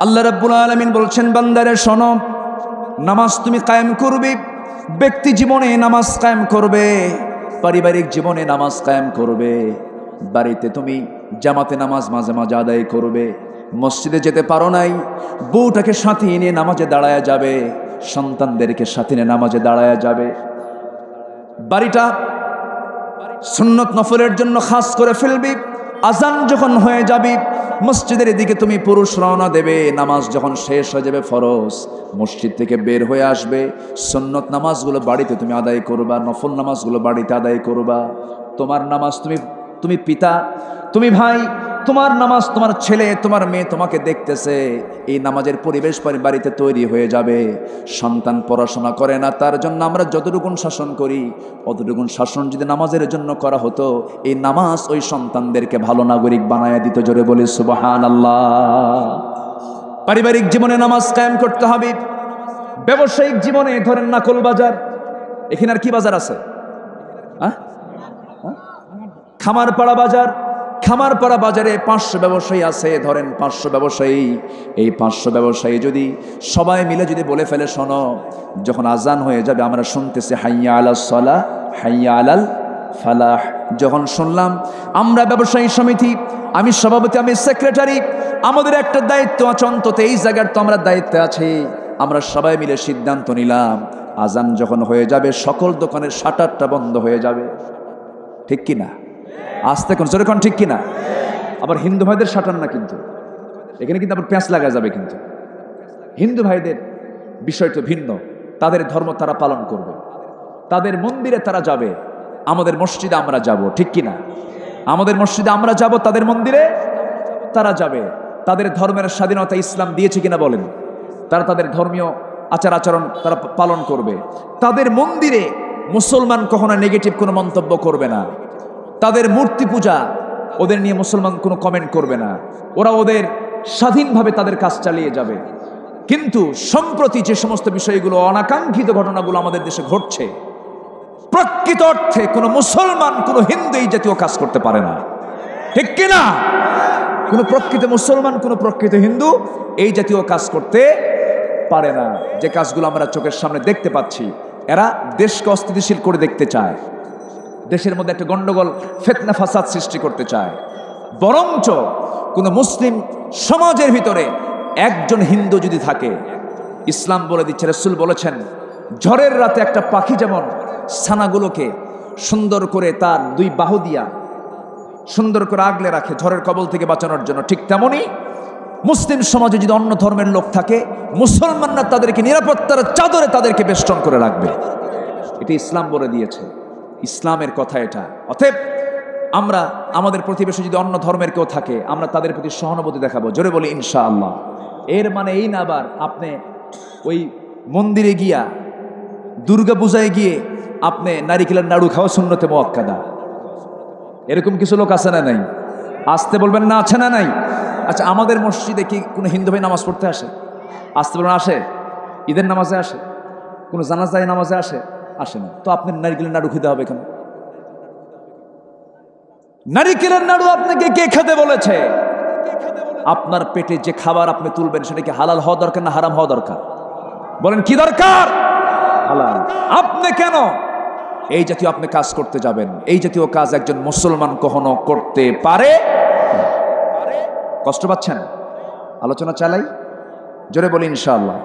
আল্লাহ রাব্বুল আলামিন বলছেন, বান্দারে শোনো, নামাজ তুমি কায়েম করবে, ব্যক্তি জীবনে নামাজ কায়েম করবে, পারিবারিক জীবনে নামাজ কায়েম করবে, বাড়িতে তুমি জামাতে নামাজ মাঝে মাঝে আদায় করবে। মসজিদে যেতে পারো নাই, বউটাকে সাথে নিয়ে নামাজে দাঁড়ায়া যাবে, সন্তানদেরকে সাথে নিয়ে নামাজে দাঁড়ায়া যাবে। বাড়িটা সুন্নত নফলের জন্য খাস করে ফেলবি। আজান যখন হয়ে যাবে, মসজিদের দিকে তুমি পুরুষ রওনা দেবে। নামাজ যখন শেষ হয়ে যাবে ফরজ, মসজিদ থেকে বের হয়ে আসবে, সুন্নত নামাজগুলো বাড়িতে তুমি আদায় করবা, নফল নামাজগুলো বাড়িতে আদায় করবা। তোমার নামাজ তুমি পিতা, তুমি ভাই, তোমার নামাজ তোমার ছেলে, তোমার মেয়ে তোমাকে দেখতেছে। এই নামাজের পরিবেশ বাড়িতে তৈরি হয়ে যাবে। সন্তান পড়াশোনা করে না, তার জন্য আমরা যতটুকুন শাসন করি, অতটুকুন শাসন যদি নামাজের জন্য করা হতো, এই নামাজ ওই সন্তানদেরকে ভালো নাগরিক বানায়া দিত, জোরে বলি সুবহানাল্লাহ। পারিবারিক জীবনে নামাজ কায়েম করতে হবে। ব্যবসায়িক জীবনে ধরেন নাকল বাজার, এখানে আর কি বাজার আছে? খামারপাড়া বাজার। খামারপাড়া বাজারে 500 ব্যবসায়ী আছে, ধরেন 500 ব্যবসায়ী। এই 500 ব্যবসায়ী যদি সবাই মিলে যদি বলে ফেলে, শোনো, যখন আজান হয়ে যাবে আমরা শুনতেছি হাইয়া আলাস সালাহ, হাইয়া আলাল ফালাহ। যখন শুনলাম, আমরা ব্যবসায়ী সমিতি, আমি সভাপতি, আমি সেক্রেটারি, আমাদের একটা দায়িত্ব আছে, অন্তত এই জায়গার তো আমরা দায়িত্বে আছি। আমরা সবাই মিলে সিদ্ধান্ত নিলাম, আজান যখন হয়ে যাবে সকল দোকানের শাটারটা বন্ধ হয়ে যাবে, ঠিক কিনা? আসতে কোন জোরে কোন, ঠিক কিনা? আবার হিন্দু ভাইদের শাটার না, কিন্তু এখানে কিন্তু আবার প্যাঁচ লাগা যাবে। কিন্তু হিন্দু ভাইদের বিষয় তো ভিন্ন, তাদের ধর্ম তারা পালন করবে, তাদের মন্দিরে তারা যাবে, আমাদের মসজিদে আমরা যাব, ঠিক কিনা? আমাদের মসজিদে আমরা যাব, তাদের মন্দিরে তারা যাবে। তাদের ধর্মের স্বাধীনতা ইসলাম দিয়েছে কিনা বলেন? তারা তাদের ধর্মীয় আচার আচরণ তারা পালন করবে। তাদের মন্দিরে মুসলমান কখনো নেগেটিভ কোনো মন্তব্য করবে না। তাদের মূর্তি পূজা ওদের নিয়ে মুসলমান কোনো কমেন্ট করবে না। ওরা ওদের স্বাধীনভাবে তাদের কাজ চালিয়ে যাবে। কিন্তু সম্প্রতি যে সমস্ত বিষয়গুলো, অনাকাঙ্ক্ষিত ঘটনাগুলো আমাদের দেশে ঘটছে, প্রকৃত অর্থে কোনো মুসলমান কোনো হিন্দু এই জাতীয় কাজ করতে পারে না, ঠিক কিনা? কোনো প্রকৃত মুসলমান কোনো প্রকৃত হিন্দু এই জাতীয় কাজ করতে পারে না। যে কাজগুলো আমরা চোখের সামনে দেখতে পাচ্ছি, এরা দেশকে অস্থিতিশীল করে দেখতে চায়, দেশের মধ্যে একটা গন্ডগোল ফিতনা ফাসাদ সৃষ্টি করতে চায়। বরঞ্চ কোনো মুসলিম সমাজের ভিতরে একজন হিন্দু যদি থাকে, ইসলাম বলে দিচ্ছে, রাসূল বলেছেন, ঝড়ের রাতে একটা পাখি যেমন ছানাগুলোকে সুন্দর করে তার দুই বাহু দিয়া সুন্দর করে আগলে রাখে ঝড়ের কবল থেকে বাঁচানোর জন্য, ঠিক তেমনি মুসলিম সমাজে যদি অন্য ধর্মের লোক থাকে, মুসলমানরা তাদেরকে নিরাপত্তার চাদরে তাদেরকে বেষ্টন করে রাখবে। এটা ইসলাম বলে দিয়েছে, ইসলামের কথা এটা। অতএব আমরা আমাদের প্রতিবেশী যদি অন্য ধর্মের কেউ থাকে, আমরা তাদের প্রতি সহানুভূতি দেখাবো। জোরে বলি ইনশাআল্লাহ। এর মানে এই না আবার আপনি ওই মন্দিরে গিয়া, দুর্গা পূজায় গিয়ে আপনি নারিকেলের নাড়ু খাওয়া সুন্নতে মুআক্কাদা। এরকম কিছু লোক আছে না নাই? আসতে বলবেন না, আছে না নাই? আচ্ছা, আমাদের মসজিদে কি কোনো হিন্দু ভাই নামাজ পড়তে আসে? আসতে বলবেন আসে? ঈদের নামাজে আসে? কোনো জানাজায় নামাজে আসে? আসে না। তো আপনি নারিকেলের নাড়ু খেতে হবে কেন? নারিকেলের নাড়ু আপনাকে কে খেতে বলেছে? আপনার পেটে যে খাবার আপনি তুলবেন সেটা কি হালাল হওয়া দরকার না হারাম হওয়া দরকার? বলেন কি দরকার? হালাল। আপনি কেন এই জাতীয় আপনি কাজ করতে যাবেন? এই জাতীয় কাজ একজন মুসলমান কখনো করতে পারে? কষ্ট পাচ্ছেন? আলোচনা চালাই? জোরে বলি ইনশাআল্লাহ।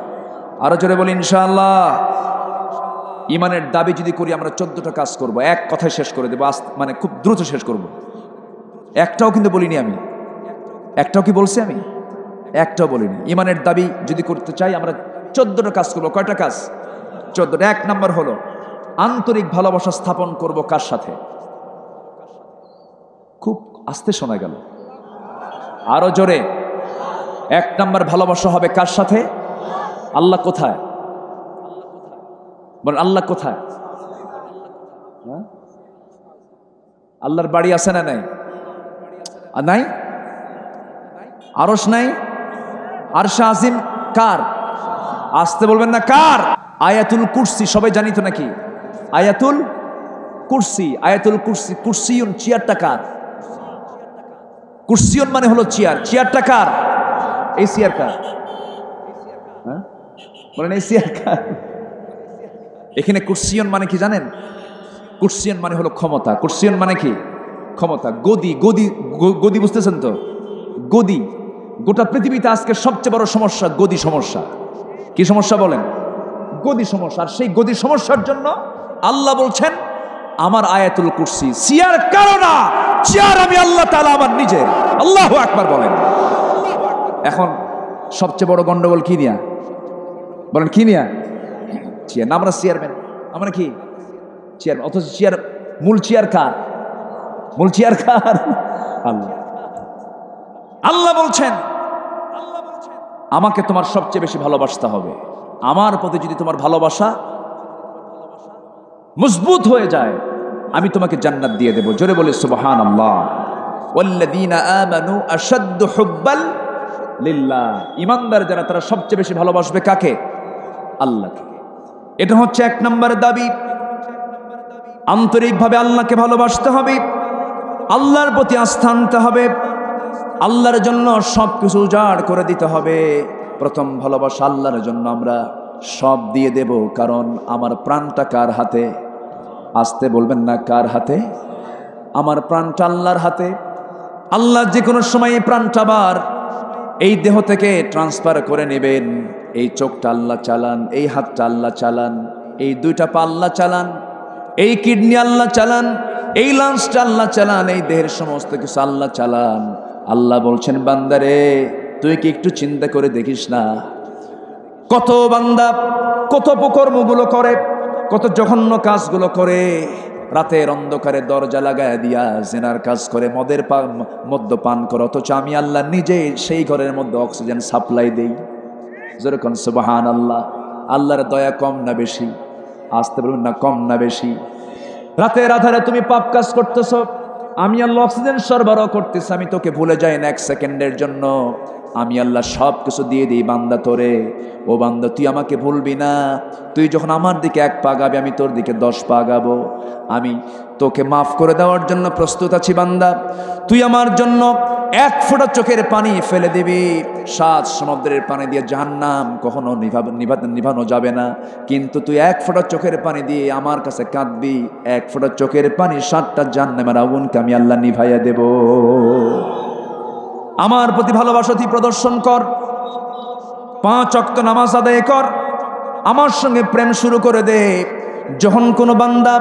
আরো জোরে বলি ইনশাআল্লাহ। ইমানের দাবি যদি করি আমরা 14টা কাজ করব, এক কথায় শেষ করে দেবো, মানে খুব দ্রুত শেষ করব। একটাও কিন্তু বলিনি আমি, একটাও কি বলছি আমি? একটাও বলিনি। ইমানের দাবি যদি করতে চাই আমরা 14টা কাজ করব। কয়টা কাজ? 14টা। 1 নাম্বার হলো আন্তরিক ভালোবাসা স্থাপন করব। কার সাথে? খুব আস্তে শোনা গেল, আরো জোরে। 1 নাম্বার ভালোবাসা হবে কার সাথে? আল্লাহ কোথায়? বলেন আল্লাহ কোথায়? আল্লাহর বাড়ি আছে না নাই? নাই? আরশ নাই? আরশে আজিম কার? আসতে বলবেন না, কার? আয়াতুল কুরসি সবাই জানি তো নাকি? আয়াতুল কুরসি, আয়াতুল কুরসি। কুরসিউন, চেয়ারটা কার? কুরসিউন মানে হলো চেয়ার। চেয়ারটা কার? এই চেয়ার কার? হ্যাঁ বলেন, এই চেয়ার কার? এখানে কুরসিয়ন মানে কি জানেন? কুরসিয়ন মানে হলো ক্ষমতা। কুরসিয়ন মানে কি? ক্ষমতা। গদি, গদি, গদি বুঝতেছেন তো? গদি। গোটা পৃথিবীতে আজকে সবচেয়ে বড় সমস্যা গদি সমস্যা। কি সমস্যা বলেন? গদি সমস্যা। আর সেই গদি সমস্যার জন্য আল্লাহ বলছেন আমার আয়াতুল কুরসি। চেয়ার কারো না, চেয়ার আমি আল্লাহ তাআলা আমার নিজের। আল্লাহু আকবার বলেন। এখন সবচেয়ে বড় গন্ডগোল কি নিয়া? বলেন কি নিয়া? চেয়ার না, আমরা চেয়ারম্যান, আমরা কি চেয়ার, অথচ চেয়ার, মূল চেয়ার কার? মূল চেয়ার কার? আল্লাহ। আল্লাহ বলছেন আমাকে তোমার সবচেয়ে বেশি ভালোবাসতে হবে। আমার প্রতি যদি তোমার ভালোবাসা মজবুত হয়ে যায়, আমি তোমাকে জান্নাত দিয়ে দেব। জোরে বলে সুবহানাল্লাহ। ওয়াল্লাযীনা আমানু আশাদ্দু হুব্বাল লিল্লাহ। ঈমানদার যারা, তারা সবচেয়ে বেশি ভালোবাসবে কাকে? আল্লাহকে। এটা হচ্ছে 1 নম্বর দাবি। আন্তরিকভাবে আল্লাহকে ভালোবাসতে হবে, আল্লাহর প্রতি আস্থা আনতে হবে, আল্লাহর জন্য সবকিছু উজাড় করে দিতে হবে। প্রথম ভালোবাসা আল্লাহর জন্য আমরা সব দিয়ে দেব, কারণ আমার প্রাণটা কার হাতে? আসতে বলবেন না, কার হাতে? আমার প্রাণটা আল্লাহর হাতে। আল্লাহ যে কোনো সময় এই প্রাণটা আবার এই দেহ থেকে ট্রান্সফার করে নেবেন। এই চোখটা আল্লাহ চালান, এই হাতটা আল্লাহ চালান, এই 2টা পা আল্লাহ চালান, এই কিডনি আল্লাহ চালান, এই লাঞ্চটা আল্লাহ চালান, এই দেহের সমস্ত কিছু আল্লাহ চালান। আল্লাহ বলছেন বান্দারে তুই কি একটু চিন্তা করে দেখিস না, কত বান্দা কত অপকর্মগুলো করে, কত জঘন্য কাজগুলো করে, রাতের অন্ধকারে দরজা লাগায় দিয়া জেনার কাজ করে, মদ্যপান করে, অথচ আমি আল্লাহ নিজে সেই ঘরের মধ্যে অক্সিজেন সাপ্লাই দেই। যেরকম সুবহানাল্লাহ। আল্লাহর দয়া কম না বেশি? আসতে বলবেন না কম না বেশি? রাতের আধারে তুমি পাপ কাজ করতেছ, আমি আল্লাহ অক্সিজেন সরবরাহ করতেছি, আমি তোকে ভুলে যাই না এক সেকেন্ডের জন্য। আমি আল্লাহ সব কিছু দিয়ে দিই বান্দা তোরে। ও বান্দা, তুই আমাকে ভুলবি না। তুই যখন আমার দিকে 1 পা গাবি, আমি তোর দিকে 10 পা গাবো। আমি তোকে মাফ করে দেওয়ার জন্য প্রস্তুত আছি বান্দা। তুই আমার জন্য 1 ফোঁটা চোখের পানি ফেলে দিবি, 7 সমুদ্রের পানি দিয়ে জাহান্নাম কখনো নিভানো যাবে না। কিন্তু তুই 1 ফোঁটা চোখের পানি দিয়ে আমার কাছে কাঁদবি, 1 ফোঁটা চোখের পানি 7টা জাহান্নামের আগুনকে আমি আল্লাহ নিভাইয়া দেব। আমার প্রতি ভালোবাসা তুই প্রদর্শন কর, 5 ওয়াক্ত নামাজ আদায় কর, আমার সঙ্গে প্রেম শুরু করে দে। যখন কোনো বান্দা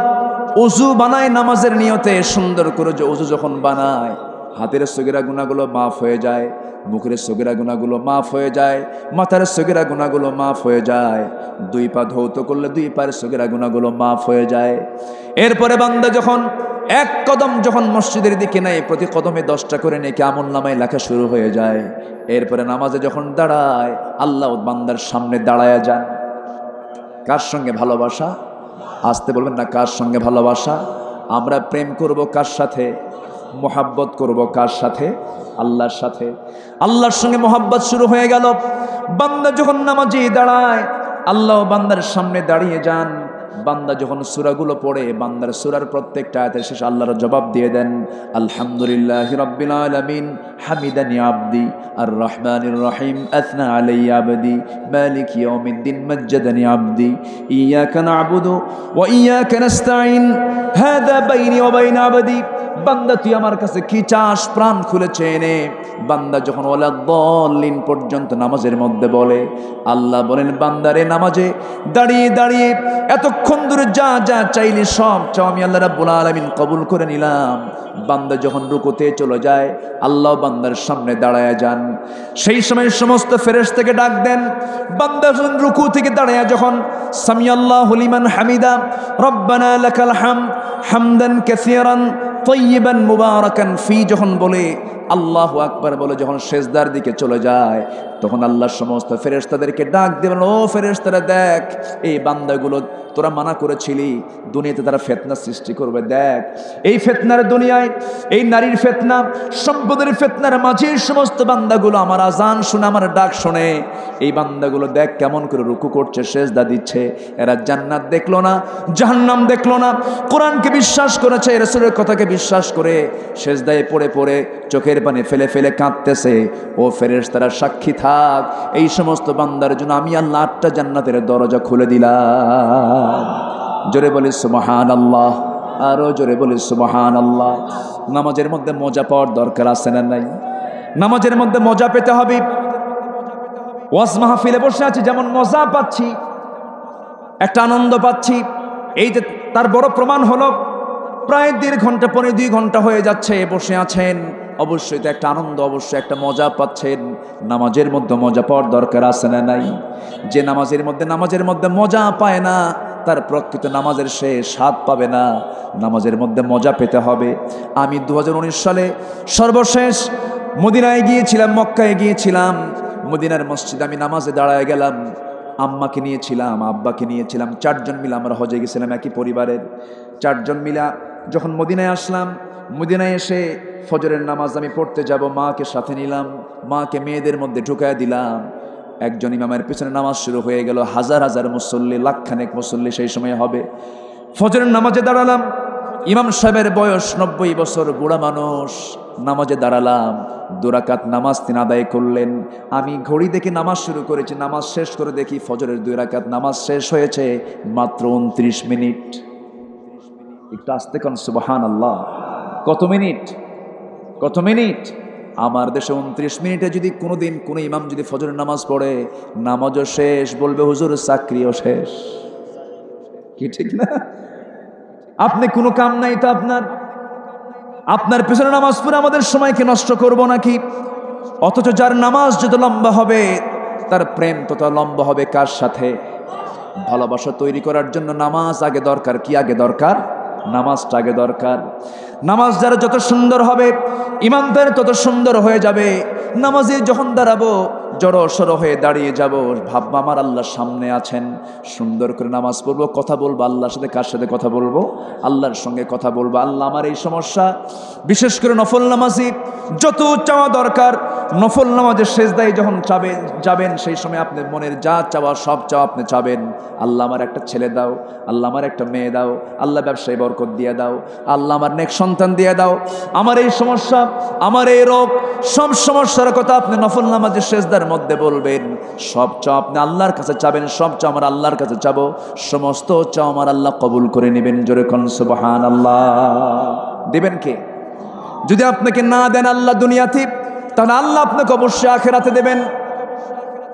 ওযু বানায় নামাজের নিয়তে, সুন্দর করে ওযু যখন বানায়, হাতের সগীরা গুনাহগুলো মাফ হয়ে যায়, মুখের সগীরা গুনাহগুলো মাফ হয়ে যায়, মাথার সগীরা গুনাহগুলো মাফ হয়ে যায়, 2 পা ধৌত করলে 2 পায়ের সগীরা গুনাহগুলো মাফ হয়ে যায়। এরপরে বান্দা যখন 1 কদম যখন মসজিদের দিকে নেয়, প্রতি কদমে 10টা করে নেকি আমলনামায় লেখা শুরু হয়ে যায়। এরপরে নামাজে যখন দাঁড়ায়, আল্লাহ বান্দার সামনে দাঁড়ায়া যান। কার সঙ্গে ভালোবাসা? আসতে বলবেন না কার সঙ্গে ভালোবাসা? আমরা প্রেম করব কার সাথে? মোহাব্বত করব কার সাথে? আল্লাহর সাথে। আল্লাহর সঙ্গে মোহাব্বত শুরু হয়ে গেল। বান্দা যখন নামাজে দাঁড়ায়, আল্লাহ বান্দার সামনে দাঁড়িয়ে যান। বান্দা যখন সূরাগুলো পড়ে, বান্দার সূরার প্রত্যেকটা আয়াতের শেষে আল্লাহর জবাব দিয়ে দেন, আলহামদুলিল্লাহি রাব্বিল আলামিন, হামিদানি আবদি, আর রহমানির রহিম, আথনা আলাইয়া আবদি, মালিক ইয়াউমিদ্দিন, মাজ্জাদানি আবদি, ইয়াকা না'বুদু ওয়া ইয়াকা নাস্তাঈন, হাযা বাইনি ওয়া বাইনা আবদি। বান্দা তুই আমার কাছে কি চাস? প্রাণ খুলে চেয়ে নে। বান্দা যখন ওয়ালা দাল্লিন পর্যন্ত নামাজের মধ্যে বলে, আল্লাহ বলেন, বান্দারে নামাজে দাঁড়িয়ে দাঁড়িয়ে এতক্ষণ ধরে যা যা চাইলে সব চাও আমি আল্লাহ রাব্বুল আলামিন কবুল করে নিলাম। বান্দা যখন রুকুতে চলে যায়, আল্লাহ বান্দার সামনে দাঁড়ায়া যান। সেই সময় সমস্ত ফেরেশতাকে ডাক দেন। বান্দা যখন রুকু থেকে দাঁড়ায়া যখন সামিআল্লাহু লিমান হামিদা, রব্বানা লাকাল হামদ হামদান কাসীরান তাইয়িবান মুবারাকান ফি যখন বলে, আল্লাহু আকবার বলে যখন সেজদার দিকে চলে যায়, তখন আল্লাহ সমস্ত ফেরেশতাদেরকে ডাক দেবেন, ও ফেরেশতারা দেখ, এই বান্দাগুলো তোরা মানা করেছিলি দুনিয়াতে তারা ফিতনা সৃষ্টি করবে, দেখ এই ফিতনার দুনিয়ায়, এই নারীর ফিতনা, সম্পদের ফিতনার মাঝে সমস্ত বান্দাগুলো আমার আজান শুনে, আমার ডাক শুনে, এই বান্দাগুলো দেখ কেমন করে রুকু করছে, সেজদা দিচ্ছে। এরা জান্নাত দেখলো না, জাহান্নাম দেখলো না, কোরআনকে বিশ্বাস করেছে, রাসূলের কথাকে বিশ্বাস করে সেজদায় পড়ে পড়ে চোখের পানি ফেলে ফেলে কাঁদতেছে। ও ফেরেশতারা সাক্ষী থাক, এই সমস্ত বান্দার জন্য আমি আল্লাহ 8টা জান্নাতের দরজা খুলে দিলাম। জোরে বলি সুবহানাল্লাহ, আরো জোরে বলি সুবহানাল্লাহ। নামাজের মধ্যে মজা পাওয়ার দরকার আছে না নাই? নামাজের মধ্যে মজা পেতে হবে। ওয়াজ মাহফিলে বসে আছি, যেমন মজা পাচ্ছি, একটা আনন্দ পাচ্ছি, এই যে তার বড় প্রমাণ হলো প্রায় 1.5 ঘন্টা, 2 ঘন্টা হয়ে যাচ্ছে বসে আছেন, অবশ্যই তো একটা আনন্দ, অবশ্যই একটা মজা পাচ্ছেন। নামাজের মধ্যে মজা পাওয়ার দরকার আছে না নাই? যে নামাজের মধ্যে মজা পায় না, তার প্রকৃত নামাজের সে স্বাদ পাবে না। নামাজের মধ্যে মজা পেতে হবে। আমি 2019 সালে সর্বশেষ মদিনায় গিয়েছিলাম, মক্কায় গিয়েছিলাম। মদিনার মসজিদে আমি নামাজে দাঁড়ায় গেলাম। আম্মাকে নিয়েছিলাম, আব্বাকে নিয়েছিলাম, 4 জন মিলে আমরা হজে গেছিলাম, একই পরিবারের 4 জন মিলা যখন মদিনায় আসলাম, মদিনায় এসে ফজরের নামাজ আমি পড়তে যাব, মাকে সাথে নিলাম, মাকে মেয়েদের মধ্যে ঢুকায় দিলাম। একজন ইমামের পিছনে নামাজ শুরু হয়ে গেল, হাজার হাজার মুসল্লি, লাখখানেক মুসল্লি সেই সময় হবে। ফজরের নামাজে দাঁড়ালাম, ইমাম সাহেবের বয়স 90 বছর, বুড়া মানুষ। নামাজে দাঁড়ালাম, 2 রাকাত নামাজ তিনি আদায় করলেন। আমি ঘড়ি দেখে নামাজ শুরু করেছি, নামাজ শেষ করে দেখি ফজরের 2 রাকাত নামাজ শেষ হয়েছে মাত্র 29 মিনিট। একটু আস্তে কোন সুবহানাল্লাহ। কত মিনিট? কত মিনিট? আমার দেশে 29 মিনিটে যদি কোনোদিন কোনো ইমাম যদি ফজরের নামাজ পড়ে, নামাজও শেষ, বলবে হুজুর চাকরিও শেষ। কি ঠিক না? আপনি কোনো কাম নাই তো আপনার পেছনে নামাজ পড়ে আমাদের সময়কে নষ্ট করব নাকি? অথচ যার নামাজ যত লম্বা হবে, তার প্রেম তত লম্বা হবে কার সাথে? ভালোবাসা তৈরি করার জন্য নামাজ আগে দরকার। কি আগে দরকার? নামাজটা আগে দরকার। নামাজ যারা যত সুন্দর হবে, ইমানদার তত সুন্দর হয়ে যাবে। নামাজে যখন দাঁড়াবো, জড়ো সড়ো হয়ে দাঁড়িয়ে যাব, ভাববো আমার আল্লাহ সামনে আছেন, সুন্দর করে নামাজ পড়বো, কথা বলবো আল্লাহর সাথে। কার সাথে কথা বলবো? আল্লাহর সঙ্গে কথা বলবো। আল্লাহ আমার এই সমস্যা, বিশেষ করে নফল নামাজি যত চাওয়া দরকার, নফল নামাজের সেজদায় যখন যাবেন সেই সময় আপনার মনের যা চাওয়া সব চাওয়া আপনি চাবেন। আল্লাহ আমার একটা ছেলে দাও, আল্লাহ আমার একটা মেয়ে দাও, আল্লাহ ব্যবসায় বরকত দিয়ে দাও, আল্লাহ আমার নেক সন্তান দিয়ে দাও, আমার এই সমস্যা, আমার এই রোগ, সব সমস্যার কথা আপনি নফল নামাজের সেজদার মধ্যে বলবেন। সব চাও আপনি আল্লাহর কাছে চাবেন, সব চাও আমার আল্লাহর কাছে চাবো, সমস্ত চাও আমার আল্লাহ কবুল করে নেবেন। জোরে কোন সুবহানাল্লাহ। দিবেন কে? যদি আপনাকে না দেন আল্লাহ দুনিয়াতে, তাহলে আল্লাহ আপনাকে অবশ্যই আখিরাতে দেবেন।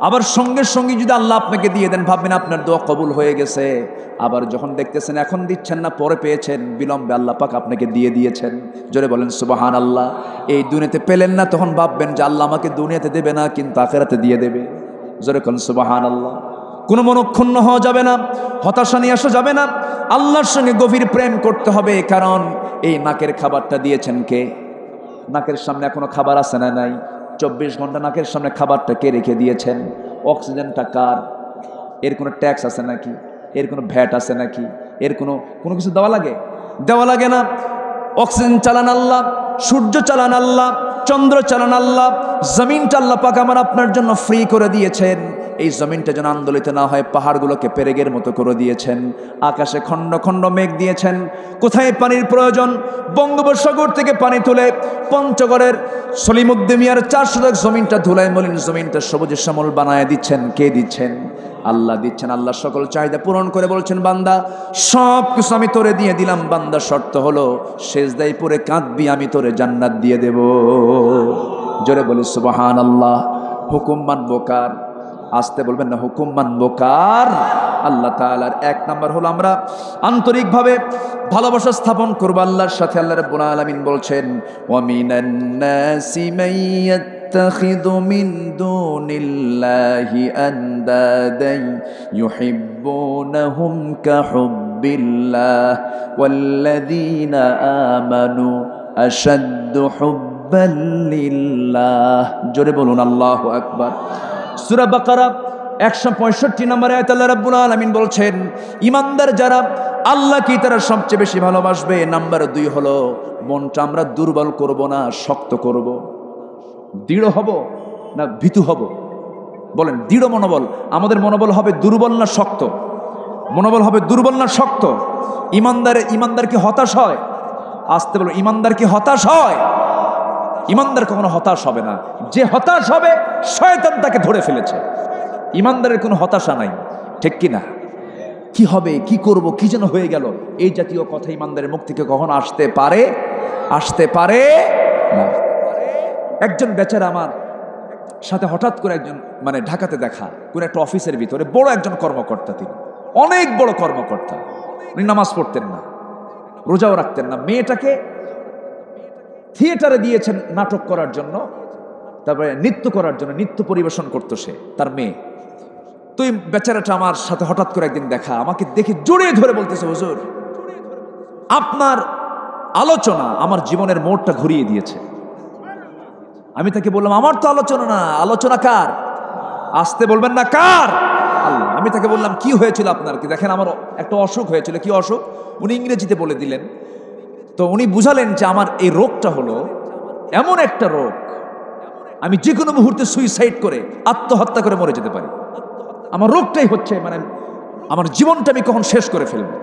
আবার সঙ্গে সঙ্গে যদি আল্লাহ আপনাকে দিয়ে দেন, ভাববেন আপনার দোয়া কবুল হয়ে গেছে। আবার যখন দেখতেছেন এখন দিচ্ছেন না, পরে পেয়েছেন, বিলম্বে আল্লাহ পাক আপনাকে দিয়ে দিয়েছেন। জোরে বলেন সুবহানাল্লাহ। এই দুনিয়াতে পেলেন না, তখন ভাববেন যে আল্লাহ আমাকে দুনিয়াতে দেবে না, কিন্তু আখিরাতে দিয়ে দেবে। জোরে বলেন সুবহানাল্লাহ। কোনো মনক্ষুণ্ণ হওয়া যাবে না, হতাশা নিয়ে আসা যাবে না, আল্লাহর সঙ্গে গভীর প্রেম করতে হবে। কারণ এই নাকের খাবারটা দিয়েছেন কে? নাকের সামনে এখনো খাবার আছে না নাই? 24 ঘন্টা নাকের সামনে খাবারটা কে রেখে দিয়েছেন? অক্সিজেনটা কার? এর কোনো ট্যাক্স আছে নাকি? এর কোনো ভ্যাট আছে নাকি? এর কোনো কিছু দেওয়া লাগে? দেওয়া লাগে না। অক্সিজেন চালান আল্লাহ, সূর্য চালান আল্লাহ, চন্দ্র চালান আল্লাহ, জমিনটা আল্লাহ পাক আমার আপনার জন্য ফ্রি করে দিয়েছেন। এই জমিনটা যেন আন্দোলিত না হয়, পাহাড়গুলোকে পেরেগের মতো করে দিয়েছেন। আকাশে খণ্ড খণ্ড মেঘ দিয়েছেন। কোথায় পানির প্রয়োজন, বঙ্গোপসাগর থেকে পানি তুলে পঞ্চগড়ের সলিমুদ্দিন মিয়ার 400 জমিনটা ধুলায় মলিন জমিনটা সবুজ শ্যামল বানায় দিচ্ছেন। কে দিচ্ছেন? আল্লাহ দিচ্ছেন। আল্লাহ সকল চাহিদা পূরণ করে বলছেন, বান্দা সব কিছু আমি তোরে দিয়ে দিলাম, বান্দা শর্ত হলো সেজদায় পড়ে কাঁদবি, আমি তোরে জান্নাত দিয়ে দেব। জোরে বলি সুবহানাল্লাহ। হুকুম মানবো কার? আসতে বলবেন না, হুকুম মানবো কার? আল্লাহ তাআলার। 1 নাম্বার হলো আমরা আন্তরিকভাবে ভালোবাসা স্থাপন করব আল্লাহর সাথে। আল্লাহ রাব্বুল আলামিন বলছেন, ওয়া মিনান নাসি মান ইয়াত্তাখিযু মিন দুনিল্লাহি আনদাদান ইউহিব্বুনাহুম কাহুব্বিল্লাহ ওয়াল্লাযীনা আমানু আশাদ্দু হুব্বান লিল্লাহ। জোরে বলুন আল্লাহু আকবার। সূরা বাকারা 165 নম্বর আয়াত আল্লাহ রাব্বুল আলামিন বলছেন, ঈমানদার যারা আল্লাহকে তারা সবচেয়ে বেশি ভালোবাসবে। নাম্বার 2 হলো মনটা আমরা দুর্বল করব না, শক্ত করব। দৃঢ় হব না ভীতু হব? বলেন, দৃঢ় মনোবল। আমাদের মনোবল হবে দুর্বল না শক্ত? মনোবল হবে দুর্বল না শক্ত? ঈমানদার কি হতাশ হয়? আসতে বলো, ঈমানদার কি হতাশ হয়? ঈমানদার কখনো হতাশ হবে না। যে হতাশ হবে শয়তান তাকে ধরে ফেলেছে। ঈমানদারের কোনো হতাশা নাই, ঠিক কি না? কি হবে, কি করব, কি যেন হয়ে গেল, এই জাতীয় কথা ঈমানদারের মুখ থেকে কখনো আসতে পারে? আসতে পারে না। একজন বেচারা আমার সাথে হঠাৎ করে একজন ঢাকাতে দেখা, কোন একটা অফিসের ভিতরে বড় একজন কর্মকর্তা, তিনি অনেক বড় কর্মকর্তা। উনি নামাজ পড়তেন না, রোজাও রাখতেন না। মেয়েটাকে থিয়েটারে দিয়েছেন নাটক করার জন্য, তারপরে নৃত্য করার জন্য, নৃত্য পরিবেশন করতো সে, তার মেয়ে। তো এই বেচারাটা আমার সাথে হঠাৎ করে একদিন দেখা, আমাকে দেখে জড়িয়ে ধরে বলতেছে, হুজুর আপনার আলোচনা আমার জীবনের মোড়টা ঘুরিয়ে দিয়েছে। আমি তাকে বললাম, আমার তো আলোচনা না, আলোচনা কার? আসতে বলবেন না, কার? আল্লাহ। আমি তাকে বললাম, কি হয়েছিল আপনার? কি দেখেন, আমার একটা অসুখ হয়েছিল। কি অসুখ? উনি ইংরেজিতে বলে দিলেন। তো উনি বুঝালেন যে আমার এই রোগটা হলো এমন একটা রোগ, আমি যে কোনো মুহূর্তে সুইসাইড করে, আত্মহত্যা করে মরে যেতে পারি। আমার রোগটাই হচ্ছে আমার জীবনটা আমি কখন শেষ করে ফেলবো।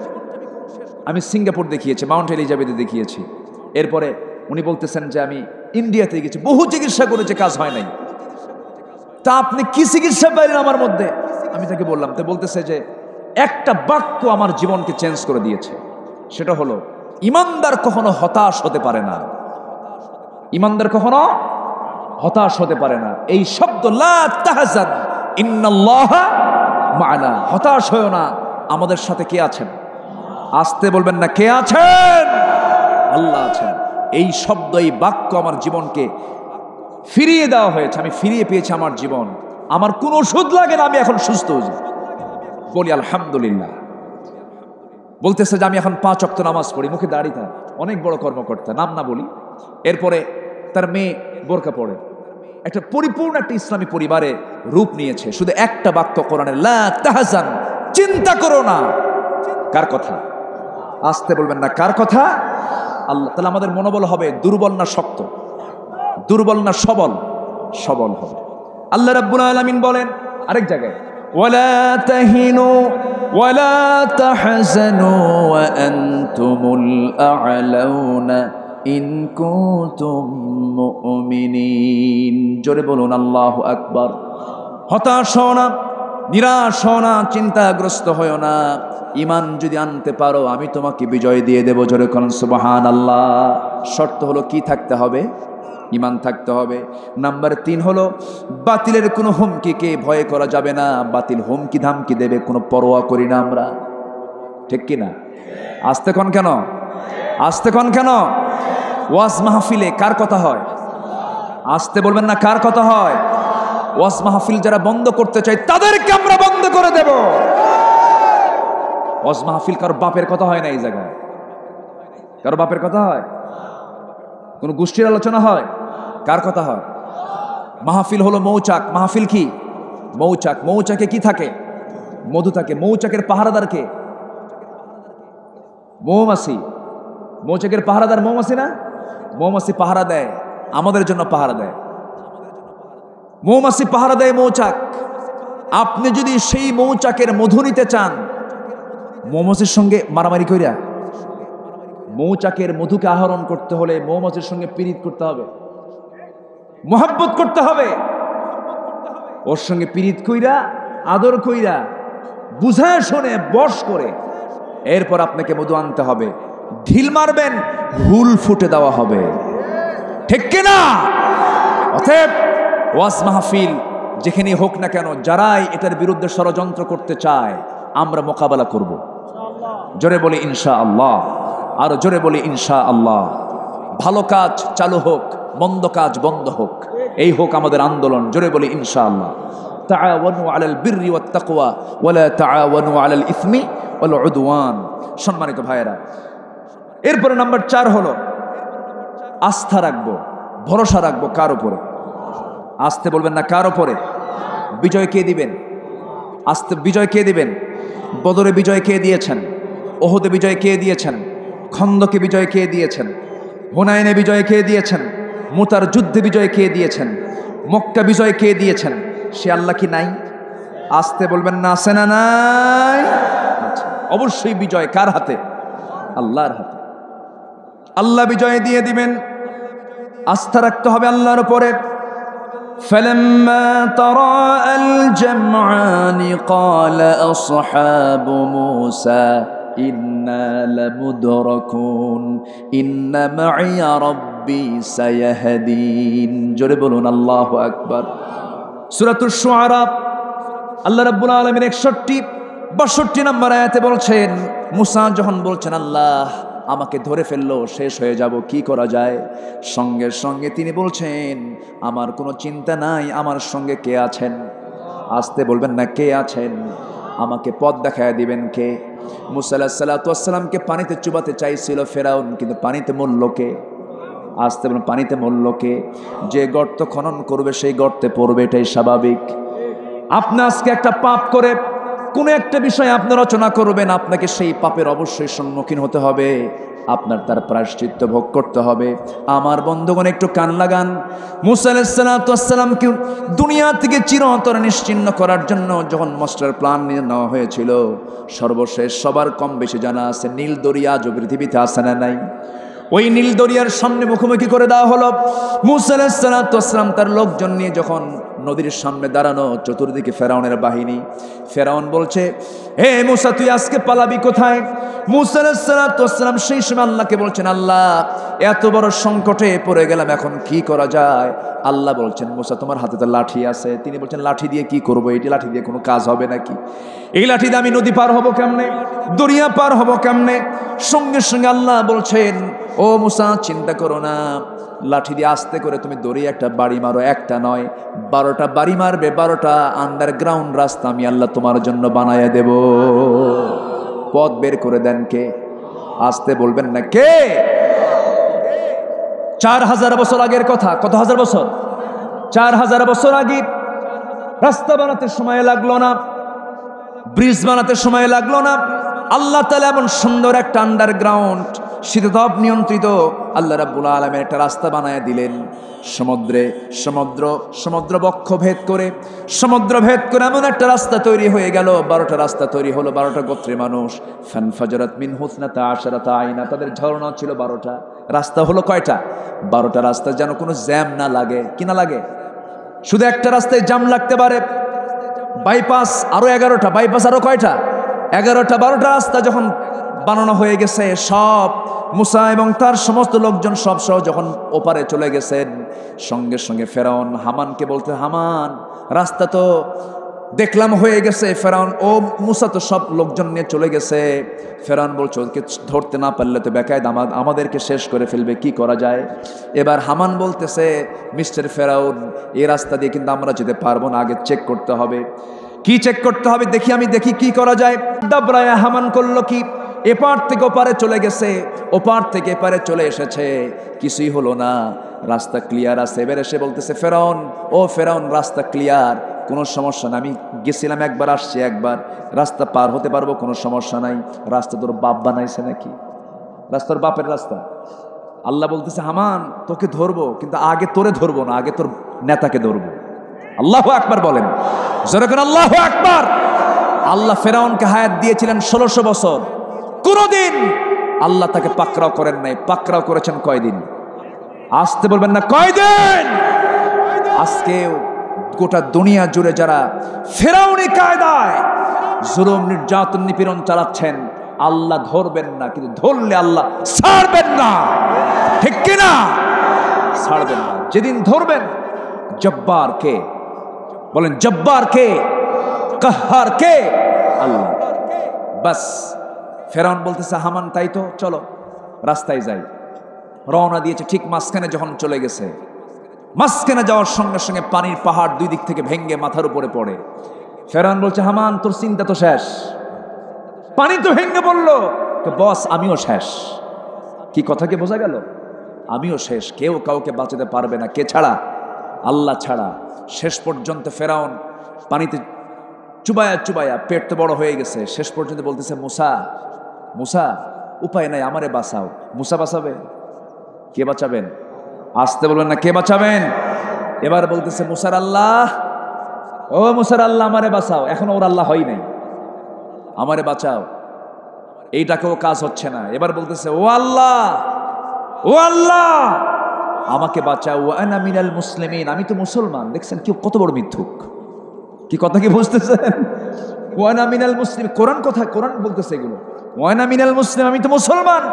আমি সিঙ্গাপুর দেখিয়েছি, মাউন্ট এলিজাবেথে দেখিয়েছি। এরপরে উনি বলতেছেন যে আমি ইন্ডিয়াতে গেছি, বহু চিকিৎসা করেছে, কাজ হয় নাই। তা আপনি কি চিকিৎসা পাইলেন আমার মধ্যে? আমি তাকে বললাম। তো বলতেছে যে একটা বাক্য আমার জীবনকে চেঞ্জ করে দিয়েছে। সেটা হলো, ঈমানদার কখনো হতাশ হতে পারে না। ঈমানদার কখনো হতাশ হতে পারে না। এই শব্দ, লা তাহজান ইন্নাল্লাহা মা'ানা। হতাশ হয়ো না, আমাদের সাথে কে আছেন? আসতে বলবেন না, কে আছেন? আল্লাহ আছেন। এই শব্দ, এই বাক্য আমার জীবনকে ফিরিয়ে দেওয়া হয়েছে। আমি ফিরিয়ে পেয়েছি আমার জীবন। আমার কোনো ওষুধ লাগে না, আমি এখন সুস্থ হয়েছি। বলি আলহামদুলিল্লাহ। বলতেছে যে আমি এখন 5 ওয়াক্ত নামাজ পড়ি, মুখে দাড়ি তার, অনেক বড় কর্মকর্তা, নাম না বলি। এরপরে তার মেয়ে বোরকা পড়ে, একটা পরিপূর্ণ একটা ইসলামী পরিবারে রূপ নিয়েছে। শুধু একটা বাক্য কোরআনের, লা তাহজান, চিন্তা করো না। কার কথা? আসতে বলবেন না, কার কথা? আল্লাহ। তাহলে আমাদের মনোবল হবে দুর্বল না শক্ত? দুর্বল না সবল? সবল হবে। আল্লাহ রাব্বুল আলামিন বলেন আরেক জায়গায়, ওয়ালা তাহিনু ওয়ালা তাহজানু ওয়া আনতুমুল আ'লাউনা ইন কুনতুম মুমিনিন। জোরে বলুন আল্লাহু আকবার। হতাশ হও না, নিরাশ হও না, চিন্তাগ্রস্ত হও না। ঈমান যদি আনতে পারো আমি তোমাকে বিজয় দিয়ে দেব। জোরে বলুন সুবহানাল্লাহ। শর্ত হলো কি থাকতে হবে? ঈমান থাকতে হবে। নাম্বার 3 হলো বাতিলের কোনো হুমকিকে ভয় করা যাবে না। বাতিল হুমকি ধামকি দেবে, কোনো পরোয়া করি না আমরা। ঠিক কি না? আস্তে কোন কেন? আস্তে কোন কেন? ওয়াজ মাহফিলে কার কথা হয়? আসতে বলবেন না, কার কথা হয়? ওয়াজ মাহফিল যারা বন্ধ করতে চায় তাদেরকে আমরা বন্ধ করে দেব। ওয়াজ মাহফিল কারো বাপের কথা হয় না এই জায়গায়। কারো বাপের কথা হয়? কোন গোষ্ঠীর আলোচনা হয়? কার কথা হয়? মাহফিল হলো মৌচাক। মাহফিল কি? মৌচাক। মৌচাকে কি থাকে? মধু থাকে। মৌচাকের পাহারাদার কে? মৌমাছি। মৌচাকের পাহারাদার মৌমাছি না? মৌমাছি পাহারা দেয়, আমাদের জন্য পাহারা দেয়। মৌমাছি পাহারা দেয় মৌচাক। আপনি যদি সেই মৌচাকের মধু নিতে চান, মৌমাছির সঙ্গে মারামারি কইরা মৌচাকের মধুকে আহরণ করতে হলে মৌমাছির সঙ্গে পীড়িত করতে হবে, মোহাব্বত করতে হবে। ওর সঙ্গে পীড়িত কইরা, আদর কইরা, বুঝায় শোনে, বশ করে এরপর আপনাকে মধু আনতে হবে। ঢিল মারবেন, হুল ফুটে দেওয়া হবে। ঠিক কিনা? অতএব ওয়াজ মাহফিল যেখানে হোক না কেন, যারাই এটার বিরুদ্ধে ষড়যন্ত্র করতে চায় আমরা মোকাবেলা করব। জোরে বলি ইনশাআল্লাহ। আরো জোরে বলি ইনশাআল্লাহ। ভালো কাজ চালু হোক, মন্দ কাজ বন্ধ হোক, এই হোক আমাদের আন্দোলন। জোরে বলি ইনশাআল্লাহ। তাআওয়ানু আলাল বিররি ওয়াত তাকওয়া ওয়ালা তাআওয়ানু আলাল ইসমি ওয়াল উদওয়ান। সম্মানিত ভাইয়েরা, এরপরে নাম্বার 4 হলো আস্থা রাখবো, ভরসা রাখবো। কার উপরে? আসতে বলবেন না, কার উপরে? বিজয় কে দিবেন? আসতে বিজয় কে দিবেন? বদরে বিজয় কে দিয়েছেন? ওহদে বিজয় কে দিয়েছেন? খন্দকে বিজয় কে দিয়েছেন? হুনাইনে বিজয় কে দিয়েছেন? মুতার যুদ্ধে বিজয় কে দিয়েছেন? মক্কা বিজয় কে দিয়েছেন? সে আল্লাহ কি নাই? আসতে বলবেন না, আছে না নাই? আচ্ছা, অবশ্যই বিজয় কার হাতে? আল্লাহর হাতে। আল্লাহ বিজয় দিয়ে দিবেন। আস্থা রাখতে হবে আল্লাহর উপরে। فلما تراءى الجمعان قال أصحاب موسى إنا لمدركون إن معي ربي سيهدين। জোরে বলুন আল্লাহু আকবার। সূরাতুশ শুআরা আল্লাহ রাব্বুল আলামিন 61-62 নম্বর আয়াতে বলছেন, মুসা যখন বলছেন আল্লাহ আমাকে ধরে ফেললো, শেষ হয়ে যাব, কি করা যায়? সঙ্গে সঙ্গে তিনি বলছেন আমার কোনো চিন্তা নাই, আমার সঙ্গে কে আছেন? আসতে বলবেন না, কে আছেন? আমাকে পথ দেখায় দিবেন কে? মুসা আলাইহিস সালাতু ওয়াস সালামকে পানিতে চুবাতে চাইছিল ফেরাউন, কিন্তু পানিতে মরল কে? আসতে বলুন, পানিতে মরল কে? যে গর্ত খনন করবে সেই গর্তে পড়বে, এটাই স্বাভাবিক। আপনি আজকে একটা পাপ করে কোনো একটা বিষয় আপনি রচনা করবেন, আপনাকে সেই পাপের অবশ্যই সম্মুখীন হতে হবে, আপনার তার প্রায়শ্চিত্ত ভোগ করতে হবে। আমার বন্ধুগণ একটু কান লাগান। মুসা আলাইহিস সালাতু ওয়াস সালামকে দুনিয়া থেকে চিরতরে নিশ্চিহ্ন করার জন্য যখন মাস্টার প্ল্যান নিয়ে নেওয়া হয়েছিল, সর্বশেষ সবার কম বেশি জানা আছে নীল দরিয়া আজও পৃথিবীতে আছে না নাই? ওই নীল দরিয়ার সামনে মুখোমুখি করে দেওয়া হলো। মুসা আলাইহিস সালাতু ওয়াস সালাম তার লোকজন নিয়ে যখন নদীর সামনে দাঁড়ানো, চতুর্দিকে ফেরাউনের বাহিনী। ফেরাউন বলছে, হে মুসা তুই আজকে পালাবি কোথায়? মুসা আলাইহিস সালাতু ওয়াস সালাম সেই সময় আল্লাহকে বলছেন, আল্লাহ এত বড় সংকটে পড়ে গেলাম, এখন কি করা যায়? আল্লাহ বলছেন, মুসা তোমার হাতে তো লাঠি আছে। তিনি বলছেন, লাঠি দিয়ে কি করব? এই লাঠি দিয়ে কোনো কাজ হবে নাকি? এই লাঠি দিয়ে আমি নদী পার হব কেমনে? দরিয়া পার হব কেমনে? সঙ্গে সঙ্গে আল্লাহ বলছেন, ও মুসা চিন্তা করো না, লাঠি দিয়ে আস্তে করে তুমি দরিয়া একটা বাড়ি মারো, একটা নয় 12টা বাড়ি মারবে, 12টা আন্ডারগ্রাউন্ড রাস্তা আমি আল্লাহ তোমার জন্য বানায়া দেব। পথ বের করে দেন কে? আসতে বলবেন না, কে? 4000 বছর আগের কথা। কত হাজার বছর? 4000 বছর আগে রাস্তা বানাতে সময় লাগলো না, ব্রিজ বানাতে সময় লাগলো না। আল্লাহ তাআলা এমন সুন্দর একটা আন্ডারগ্রাউন্ড শীততাপ নিয়ন্ত্রিত আল্লাহ রাব্বুল আলামিন একটা রাস্তা বানায় দিলেন। সমুদ্র বক্ষ ভেদ করে এমন একটা রাস্তা তৈরি হয়ে গেল। 12টা রাস্তা তৈরি হলো, 12টা গোত্রের মানুষ। ফানফাজারাত মিন হুসনাতা আশারাতা আইনা, তাদের ঝর্ণা ছিল 12টা। রাস্তা হলো কয়টা? 12টা রাস্তা, যেন কোনো জ্যাম না লাগে। কি না লাগে? শুধু একটা রাস্তায় জ্যাম লাগতে পারে। বাইপাস আরো 11টা, বাইপাস আরো কয়টা? 11টা। 12টা রাস্তা যখন বানানো হয়ে গেছে, সব মুসা এবং তার সমস্ত লোকজন সব সহ যখন ওপারে চলে গেছেন, সঙ্গে সঙ্গে ফেরাউন হামানকে বলতে, হামান রাস্তা তো দেখলাম হয়ে গেছে। ফেরাউন ও মুসা তো সব লোকজন নিয়ে চলে গেছে। ফেরাউন বলছে, ওকে ধরতে না পারলে তো বেকায়দ আমাদেরকে শেষ করে ফেলবে, কি করা যায়? এবার হামান বলতেছে, মিস্টার ফেরাউন, এই রাস্তা দিয়ে কিন্তু আমরা যেতে পারবো না, আগে চেক করতে হবে। কি চেক করতে হবে? আমি দেখি কি করা যায়। দাবরায়া হামান করলো কি, এপার থেকে ওপারে চলে গেছে, ওপার থেকে এপারে চলে এসেছে, কিছুই হলো না, রাস্তা ক্লিয়ার আছে। এবার এসে বলতেছে, ফেরাউন, ও ফেরাউন, রাস্তা ক্লিয়ার, কোনো সমস্যা না, আমি গেছিলাম একবার, আসছি একবার, রাস্তা পার হতে পারবো, কোনো সমস্যা নাই। রাস্তা তোর বাপ বানাইছে নাকি? রাস্তার বাপের রাস্তা। আল্লাহ বলতেছে, হামান তোকে ধরবো, কিন্তু আগে তোরে ধরবো না, আগে তোর নেতাকে ধরবো। আল্লাহু আকবার বলেন, যেরকম আল্লাহু আকবার। আল্লাহ ফেরাউনকে হায়াত দিয়েছিলেন 1600 বছর, কোনদিন আল্লাহ তাকে পাকড়াও করেন নাই। পাকড়াও করেছেন কয়দিন? আসতে বলবেন না, কয়দিন? আজকে গোটা দুনিয়া জুড়ে যারা ফেরাউনি কায়দায় জুলুম, নির্যাতন, নিপীড়ন চালাচ্ছেন, আল্লাহ ধরবেন না, কিন্তু ধরলে আল্লাহ ছাড়বেন না। ঠিক কিনা? ছাড়বেন না। যেদিন ধরবেন, জব্বার কে? বলেন, জব্বার কে? কাহ্হার কে? আল্লাহ। বাস ফেরাউন বলতেছে, হামান তাই তো, চলো রাস্তায় যাই। রওনা দিয়েছে, ঠিক মাঝখানে যখন চলে গেছে, মাঝখানে যাওয়ার সঙ্গে সঙ্গে পানির পাহাড় দুই দিক থেকে ভেঙ্গে মাথার উপরে পড়ে। ফেরাউন বলছে, হামান তোর চিন্তা তো শেষ, পানি তো ভেঙ্গে পড়লো। বস আমিও শেষ। কি কথা কি বোঝা গেল? আমিও শেষ, কেউ কাউকে বাঁচাতে পারবে না। কে ছাড়া? আল্লাহ ছাড়া। শেষ পর্যন্ত ফেরাউন পানিতে চুবায়া পেট তো বড় হয়ে গেছে। শেষ পর্যন্ত বলতেছে, মুসা উপায় নাই, আমারে বাঁচাও। মুসা বাঁচাবে? কে বাঁচাবেন? আসতে বলবেন না, কে বাঁচাবেন? এবার বলতেছে, মুসার আল্লাহ, ও মুসার আল্লাহ, আমারে বাঁচাও। এখন ওর আল্লাহ হয় নাই, আমারে বাঁচাও। এইটাকেও কাজ হচ্ছে না। এবার বলতেছে, ও আল্লাহ, আমাকে বাঁচাও। আনা মিনাল মুসলিমিন, আমি তো মুসলমান। দেখছেন কি কত বড় মিথ্যুক? কি কথা কি বুঝতেছেন? ওয়ানা মিনাল মুসলিম, কোরআন কথা, কোরআন বলতেছে এগুলো। ওয়ানা মিনাল মুসলিম, আমি তো মুসলমান।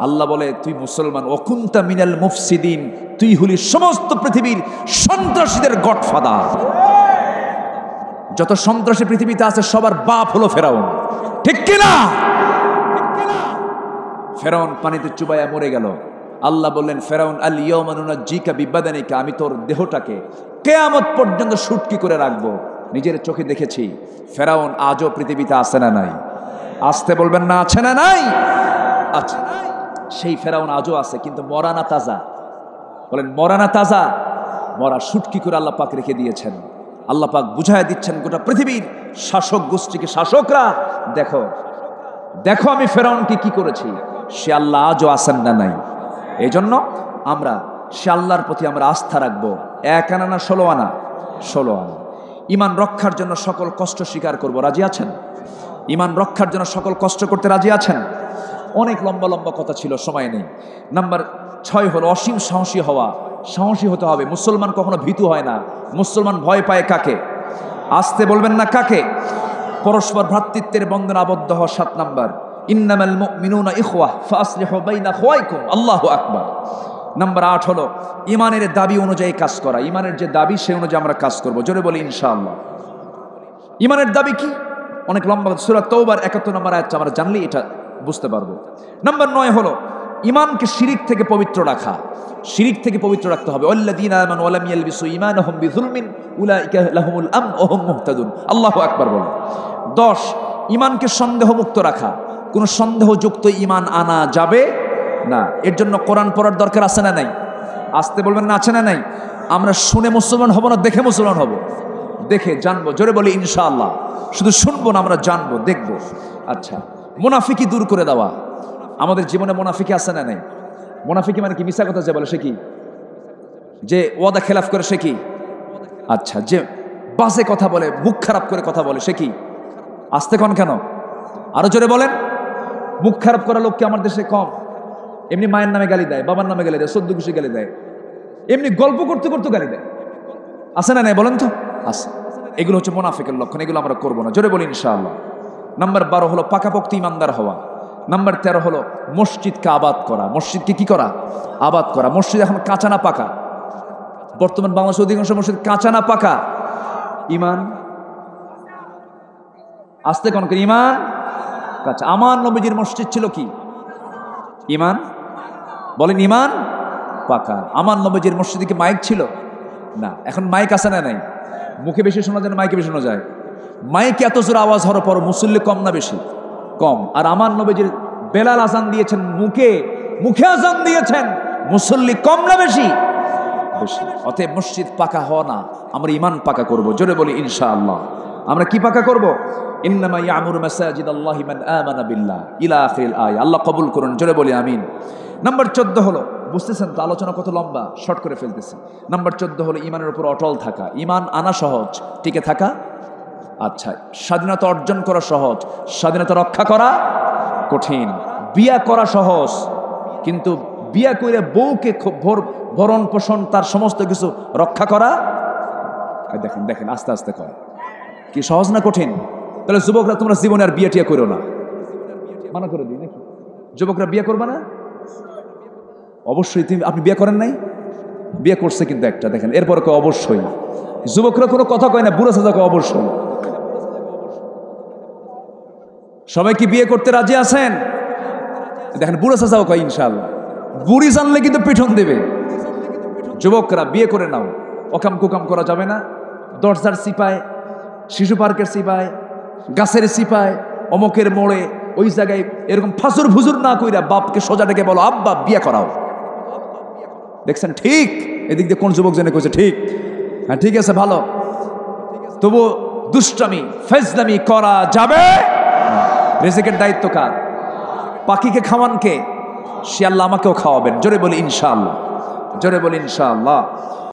আল্লাহ বলে, তুই মুসলমান। ওকুন্তা মিনাল মুফসিদিন, তুই হলি সমস্ত পৃথিবীর সন্ত্রাসীদের গডফাদার। যত সন্ত্রাসী পৃথিবীতে আছে সবার বাপ হলো ফেরাউন। ঠিক কিনা? ফেরাউন পানিতে চুবাইয়া মরে গেল। আল্লাহ বললেন, ফেরাউন, আল ইয়াউমা নুনাজ্জিকা বিবাদানিকা, আমি তোর দেহটাকে কিয়ামত পর্যন্ত শুটকি করে রাখবো। নিজের চোখে দেখেছি। ফেরাউন আজও পৃথিবীতে আছে না নাই? আসতে বলবেন না, আছে না নাই? আচ্ছা, সেই ফেরাউন আজও আছে, কিন্তু মরা না তাজা। বলেন, মরা না তাজা? মরা শুটকি করে আল্লাহ পাক রেখে দিয়েছেন। আল্লাহ পাক বুঝায় দিচ্ছেন গোটা পৃথিবীর শাসক গোষ্ঠীকে, শাসকরা, দেখো আমি ফেরাউনকে কি করেছি। সে আল্লাহ আজও আছেন না নাই? এই জন্য আমরা সে আল্লাহর প্রতি আমরা আস্থা রাখবো। 1 আনা না 16 আনা? 16 আনা। ইমান রক্ষার জন্য সকল কষ্ট স্বীকার করব, রাজি আছেন? ইমান রক্ষার জন্য সকল কষ্ট করতে রাজি আছেন? অনেক লম্বা লম্বা কথা ছিল, সময় নেই। নাম্বার 6 হলো অসীম সাহসী হওয়া। সাহসী হতে হবে। মুসলমান কখনো ভীতু হয় না। মুসলমান ভয় পায় কাকে? আসতে বলবেন না, কাকে? পরস্পর ভ্রাতৃত্বের বন্ধনে আবদ্ধ হওয়া। 7 নাম্বার, ইন্নামাল মুমিনুনা ইখওয়াহ ফাসলিহু বাইনা আখওয়াইকুম। আল্লাহু আকবার। নাম্বার 8 হলো ইমানের দাবি অনুযায়ী কাজ করা। ইমানের যে দাবি সেই অনুযায়ী আমরা কাজ করব। জোরে বলি ইনশাআল্লাহ। ইমানের দাবি কি? অনেক লম্বা, সূরা তাওবার 71 নম্বর আয়াত আমরা জানলে এটা বুঝতে পারবো। নাম্বার 9 হলো ইমানকে শিরিক থেকে পবিত্র রাখা। শিরিক থেকে পবিত্র রাখতে হবে। আল্লাযীনা আমানু ওয়া লাম ইয়ালবিসু ঈমানাহুম বিযুলমিন উলাইকা লাহুমুল আমন ওয়া হুম মুহতাদুন। আল্লাহু আকবার বলেন। 10 ইমানকে সন্দেহমুক্ত রাখা। কোনো সন্দেহযুক্ত ইমান আনা যাবে না। এর জন্য কোরআন পড়ার দরকার আছে না নাই? আসতে বলবেন না, আছে না নাই? আমরা শুনে মুসলমান হব না দেখে মুসলমান হব? দেখে জানবো, জোরে বলি ইনশাআল্লাহ। শুধু শুনবো না, আমরা জানবো, দেখবো। আচ্ছা, মুনাফিকি দূর করে দেওয়া। আমাদের জীবনে মুনাফিকি আছে না নেই? মুনাফিকি মানে কি? মিথ্যা কথা যে বলে সে কি? যে ওয়াদা খেলাফ করে সে কি? আচ্ছা, যে বাজে কথা বলে, মুখ খারাপ করে কথা বলে সে কি? আসতে কন কেন? আরো জোরে বলেন। মুখ খারাপ করা লোক কি আমার দেশে কম? এমনি মায়ের নামে গালি দেয়, বাবার নামে গালি দেয়, সদ্য খুশি গালি দেয়, এমনি গল্প করতে করতে গালি দেয়। আছে না নাই বলেন তো? আছে। এগুলো হচ্ছে মুনাফিকের লক্ষণ, এগুলো আমরা করবো না, জোরে বলি ইনশাআল্লাহ। নাম্বার 12 হলো পাকাপোক্ত ইমানদার হওয়া। নাম্বার 13 হলো মসজিদকে আবাদ করা। মসজিদকে কি করা? আবাদ করা। মসজিদ এখন কাঁচা না পাকা? বর্তমান বাংলাদেশ অধিকাংশ মসজিদ কাঁচা না পাকা? ইমান আসতে কোন ইমান কাঁচা। আমার নবীজির মসজিদ ছিল কি? ইমান বলেন, ইমান পাকা। আমার নবীজির মসজিদে কি মাইক ছিল? না। এখন মাইক আছে না নাই? মুখে বেশি শোনা যায় না মাইকে বেশি শোনা যায়? মাইকে এত জোর আওয়াজ হওয়ার পর মুসল্লি কম না বেশি? কম। আর আমার নবীজির বেলাল আজান দিয়েছেন, মুখে মুখে আজান দিয়েছেন, মুসল্লি কম না বেশি? বেশি। অতএব মসজিদ পাকা হওয়া না, আমরা ইমান পাকা করব, জোরে বলি ইনশাআল্লাহ। আমরা কি পাকা করব? ইন্নামা ইয়ামুরু মাসাজিদাল্লাহি মান আমানা বিল্লাহ ইলা আখিরিল আয়া। আল্লাহ কবুল করুন, জোরে বলি আমিন। নাম্বার 14 হলো, বুঝতেছেন তো আলোচনা কত লম্বা, শর্ট করে ফেলতেছি। নাম্বার 14 হলো ইমানের উপর অটল থাকা। ইমান আনা সহজ, টিকে থাকা আচ্ছা। স্বাধীনতা অর্জন করা সহজ, স্বাধীনতা রক্ষা করা কঠিন। বিয়া করা সহজ, কিন্তু বিয়া করে বউকে ভরণ পোষণ তার সমস্ত কিছু রক্ষা করা, দেখেন দেখেন আস্তে আস্তে কর কি সহজ না কঠিন? তাহলে যুবকরা তোমরা জীবনে আর বিয়ে টিয়া করো না, মানা করে দিই নাকি? যুবকরা বিয়ে করবে না? অবশ্যই। আপনি বিয়ে করেন নাই? বিয়ে করছে কিন্তু একটা, দেখেন এরপর কয় অবশ্যই। যুবকরা কোনো কথা কয় না, বুড়ো সাজা কয় অবশ্যই। সবাই কি বিয়ে করতে রাজি আছেন? দেখেন বুড়ো চাচাও কয় ইনশাআল্লাহ। বুড়ি জানলে কিন্তু পিঠন দেবে। যুবকরা বিয়ে করে নাও, অকাম কুকাম করা যাবে না। দরজার সিপায়, শিশু পার্কের সিপায়, গাছের সিপায়, অমকের মোড়ে, ওই জায়গায় এরকম ফাজুর ফুজুর না কইরা বাপকে সোজা ডেকে বলো আব্বা বিয়ে করাও। দেখছেন ঠিক? এদিক দিয়ে কোন যুবক জেনে কইছে ঠিক? হ্যাঁ ঠিক আছে, ভালো। তবু দুষ্টামি ফেজলামি করা যাবে। রিজিকের দায়িত্ব কার? পাখিকে খাওয়ান কে? সে আল্লাহ আমাকেও খাওয়াবেন, জোরে বলি ইনশাআল্লাহ, জোরে বলি ইনশাআল্লাহ।